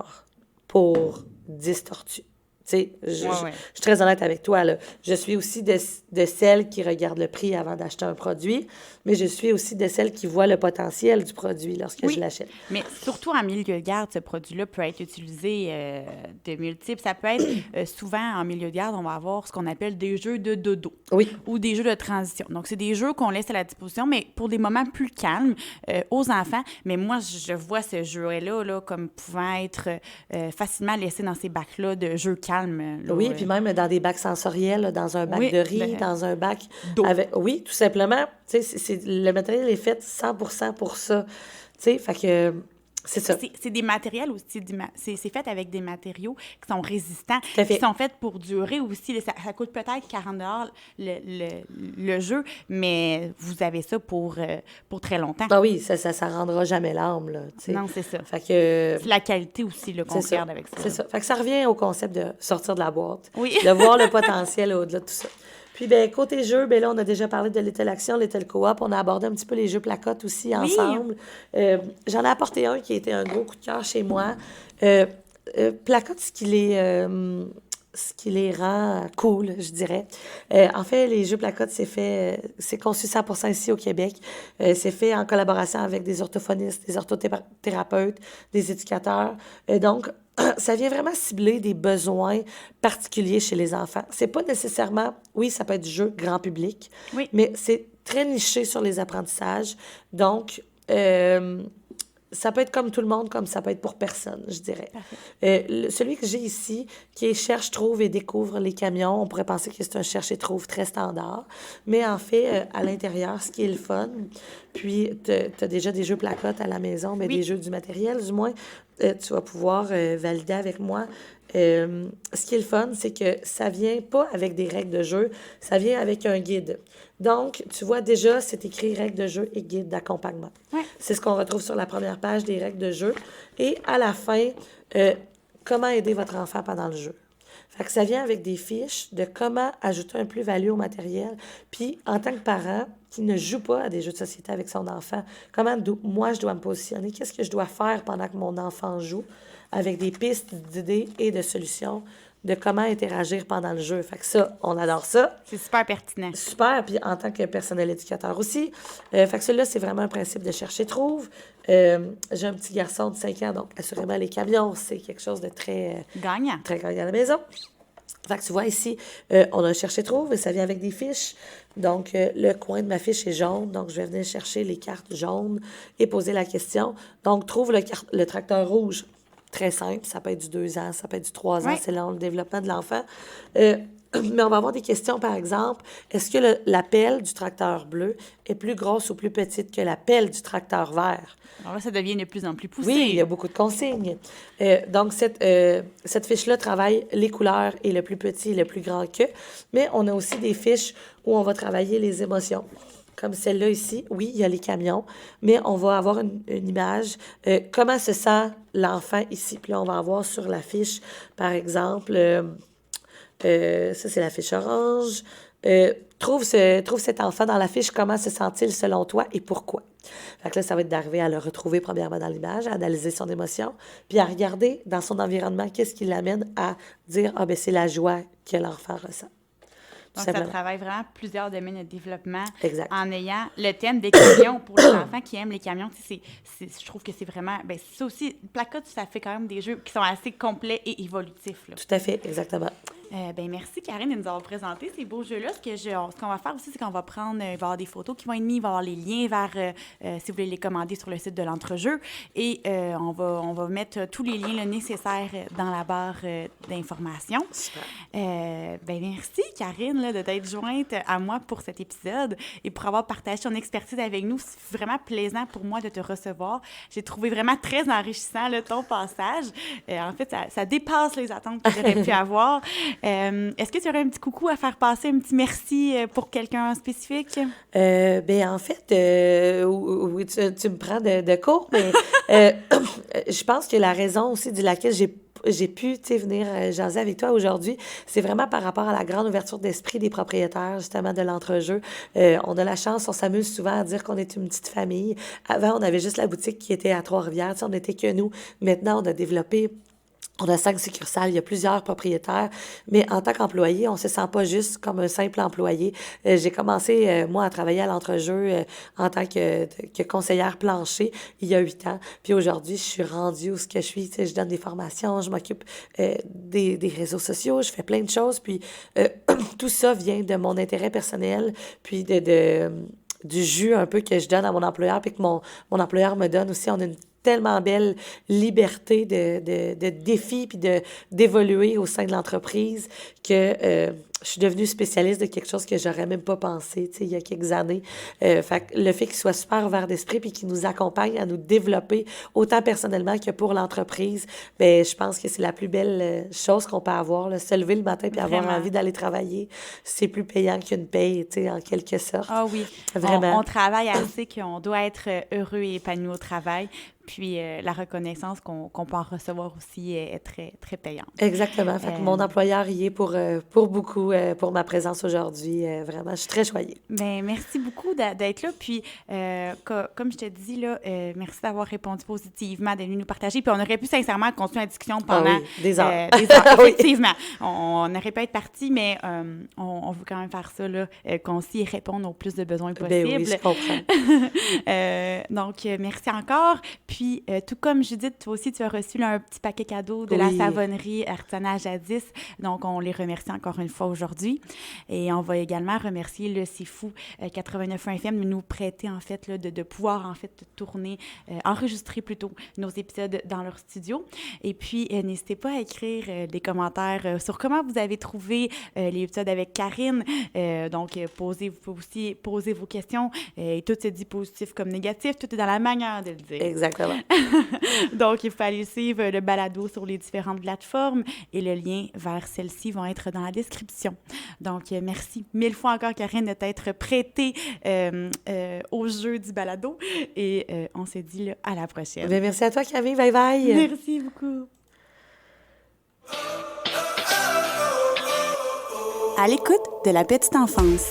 pour 10 tortues. Tu sais, je suis très honnête avec toi, là. Je suis aussi de celles qui regardent le prix avant d'acheter un produit, mais je suis aussi de celles qui voient le potentiel du produit lorsque je l'achète. Mais surtout en milieu de garde, ce produit-là peut être utilisé de multiples. Ça peut être souvent en milieu de garde, on va avoir ce qu'on appelle des jeux de dodo. Oui. Ou des jeux de transition. Donc, c'est des jeux qu'on laisse à la disposition, mais pour des moments plus calmes aux enfants. Mais moi, je vois ce jeu-là là, comme pouvant être facilement laissé dans ces bacs-là de jeux calmes. Là, oui, puis même dans des bacs sensoriels, là, dans un bac de riz, dans un bac d'eau. Oui, tout simplement. Tu sais, le matériel est fait 100% pour ça. Tu sais, fait que c'est ça. C'est des matériels aussi. C'est fait avec des matériaux qui sont résistants, Tout à fait. qui sont faits pour durer aussi. Ça coûte peut-être 40 $ le jeu, mais vous avez ça pour très longtemps. Ah oui, ça rendra jamais l'âme, là. Tu sais. Non, c'est ça. Fait que c'est la qualité aussi là, qu'on regarde avec ça. C'est ça. Fait que ça revient au concept de sortir de la boîte. Oui. De voir le potentiel au-delà de tout ça. Puis, ben côté jeu, ben là, on a déjà parlé de Little Action, Little Co-op. On a abordé un petit peu les jeux placottes aussi ensemble. J'en ai apporté un qui a été un gros coup de cœur chez moi. Placotte, ce qui les rend cool, je dirais. En fait, les jeux placottes, c'est conçu 100% ici au Québec. C'est fait en collaboration avec des orthophonistes, des orthothérapeutes, des éducateurs. Donc, ça vient vraiment cibler des besoins particuliers chez les enfants. C'est pas nécessairement, oui, ça peut être du jeu grand public, mais c'est très niché sur les apprentissages. Donc, ça peut être comme tout le monde, comme ça peut être pour personne, je dirais. Celui que j'ai ici, qui est Cherche, trouve et découvre les camions, on pourrait penser que c'est un cherche et trouve très standard. Mais en fait, à l'intérieur, ce qui est le fun, puis tu as déjà des jeux placottes à la maison, mais des jeux du matériel, du moins, tu vas pouvoir valider avec moi. Ce qui est le fun, c'est que ça vient pas avec des règles de jeu, ça vient avec un guide. Donc, tu vois déjà, c'est écrit règles de jeu et guide d'accompagnement. C'est ce qu'on retrouve sur la première page des règles de jeu. Et à la fin, comment aider votre enfant pendant le jeu. Fait que ça vient avec des fiches de comment ajouter un plus-value au matériel. Puis, en tant que parent qui ne joue pas à des jeux de société avec son enfant, comment moi, je dois me positionner? Qu'est-ce que je dois faire pendant que mon enfant joue? Avec des pistes d'idées et de solutions de comment interagir pendant le jeu. Fait que ça, on adore ça. C'est super pertinent. Super, puis en tant que personnel éducateur aussi. Fait que celui-là, c'est vraiment un principe de chercher-trouve. J'ai un petit garçon de 5 ans, donc assurément, les camions, c'est quelque chose de très... gagnant. Très gagnant à la maison. Fait que tu vois ici, on a un chercher-trouve et ça vient avec des fiches. Donc, le coin de ma fiche est jaune, donc je vais venir chercher les cartes jaunes et poser la question. Donc, trouve le tracteur rouge. Très simple, ça peut être du 2 ans, ça peut être du 3 ans, c'est là le développement de l'enfant. Mais on va avoir des questions, par exemple, est-ce que la pelle du tracteur bleu est plus grosse ou plus petite que la pelle du tracteur vert? Alors là, ça devient de plus en plus poussé. Oui, il y a beaucoup de consignes. Donc, cette fiche-là travaille les couleurs et le plus petit et le plus grand que, mais on a aussi des fiches où on va travailler les émotions. comme celle-là ici, oui, il y a les camions, mais on va avoir une image, comment se sent l'enfant ici. Puis là, on va avoir sur la fiche, par exemple, ça, c'est la fiche orange. Trouve cet enfant dans la fiche, comment se sent-il selon toi et pourquoi? Fait que là, ça va être d'arriver à le retrouver premièrement dans l'image, à analyser son émotion, puis à regarder dans son environnement qu'est-ce qui l'amène à dire « Ah, ben c'est la joie que l'enfant ressent. » Donc, ça travaille vraiment plusieurs domaines de développement. Exact. En ayant le thème des camions pour les enfants qui aiment les camions. Je trouve que c'est vraiment... Bien, ça aussi, Placote, ça fait quand même des jeux qui sont assez complets et évolutifs. Là. Tout à fait, exactement. Ben merci, Karine, de nous avoir présenté ces beaux jeux-là. Ce qu'on va faire aussi, c'est qu'on va prendre... il va y avoir des photos qui vont être mises, il va y avoir les liens vers... si vous voulez les commander sur le site de l'entrejeu. Et on va mettre tous les liens là, nécessaires dans la barre d'informations. Super. Ben merci, Karine, là, de t'être jointe à moi pour cet épisode et pour avoir partagé ton expertise avec nous. C'est vraiment plaisant pour moi de te recevoir. J'ai trouvé vraiment très enrichissant là, ton passage. En fait, ça dépasse les attentes que j'aurais pu avoir. Est-ce que tu aurais un petit coucou à faire passer, un petit merci pour quelqu'un en spécifique? Ben en fait, oui, tu me prends de court, mais je pense que la raison aussi de laquelle j'ai pu venir jaser avec toi aujourd'hui, c'est vraiment par rapport à la grande ouverture d'esprit des propriétaires, justement, de l'entrejeu. On a la chance, on s'amuse souvent à dire qu'on est une petite famille. Avant, on avait juste la boutique qui était à Trois-Rivières, on n'était que nous. Maintenant, on a développé... On a 5 succursales, il y a plusieurs propriétaires, mais en tant qu'employé, on se sent pas juste comme un simple employé. J'ai commencé, moi, à travailler à l'entrejeu en tant que conseillère plancher il y a 8 ans. Puis aujourd'hui, je suis rendue où ce que je suis. Je donne des formations, je m'occupe des réseaux sociaux, je fais plein de choses. Puis tout ça vient de mon intérêt personnel, puis du jus un peu que je donne à mon employeur, puis que mon employeur me donne aussi. On a une tellement belle liberté de défis puis d'évoluer au sein de l'entreprise que je suis devenue spécialiste de quelque chose que j'aurais même pas pensé, il y a quelques années. Fait que le fait qu'il soit super ouvert d'esprit puis qu'il nous accompagne à nous développer autant personnellement que pour l'entreprise, ben je pense que c'est la plus belle chose qu'on peut avoir, là. Se lever le matin puis avoir envie d'aller travailler, c'est plus payant qu'une paye, en quelque sorte. Ah oui, vraiment. On travaille assez qu'on doit être heureux et épanoui au travail. Puis la reconnaissance qu'on peut en recevoir aussi est très, très payante. Exactement. Fait que mon employeur y est pour beaucoup, pour ma présence aujourd'hui. Vraiment, je suis très choyée. Bien, merci beaucoup d'être là. Puis, comme je te dis, là, merci d'avoir répondu positivement, d'être venu nous partager. Puis, on aurait pu sincèrement continuer la discussion pendant des heures. Effectivement. On aurait pu être parti, mais on veut quand même faire ça, là, concis et répondre au plus de besoins possibles. Ben oui, je comprends. Donc, merci encore. Puis, tout comme Judith, toi aussi, tu as reçu là, un petit paquet cadeau de la savonnerie artisanale Jadis. Donc, on les remercie encore une fois aujourd'hui. Et on va également remercier le C'est Fou 89.1 FM de nous prêter, en fait, là, de pouvoir, en fait, tourner, enregistrer plutôt nos épisodes dans leur studio. Et puis, n'hésitez pas à écrire des commentaires sur comment vous avez trouvé les épisodes avec Karine. Donc, vous pouvez aussi poser vos questions. Et tout se dit positif comme négatif. Tout est dans la manière de le dire. Exactement. Donc, il faut aller suivre le balado sur les différentes plateformes et le lien vers celle-ci vont être dans la description. Donc, merci 1000 fois encore, Karine, de t'être prêtée au jeu du balado et on se dit là, à la prochaine. Bien, merci à toi, Camille. Bye bye. Merci beaucoup. À l'écoute de la petite enfance.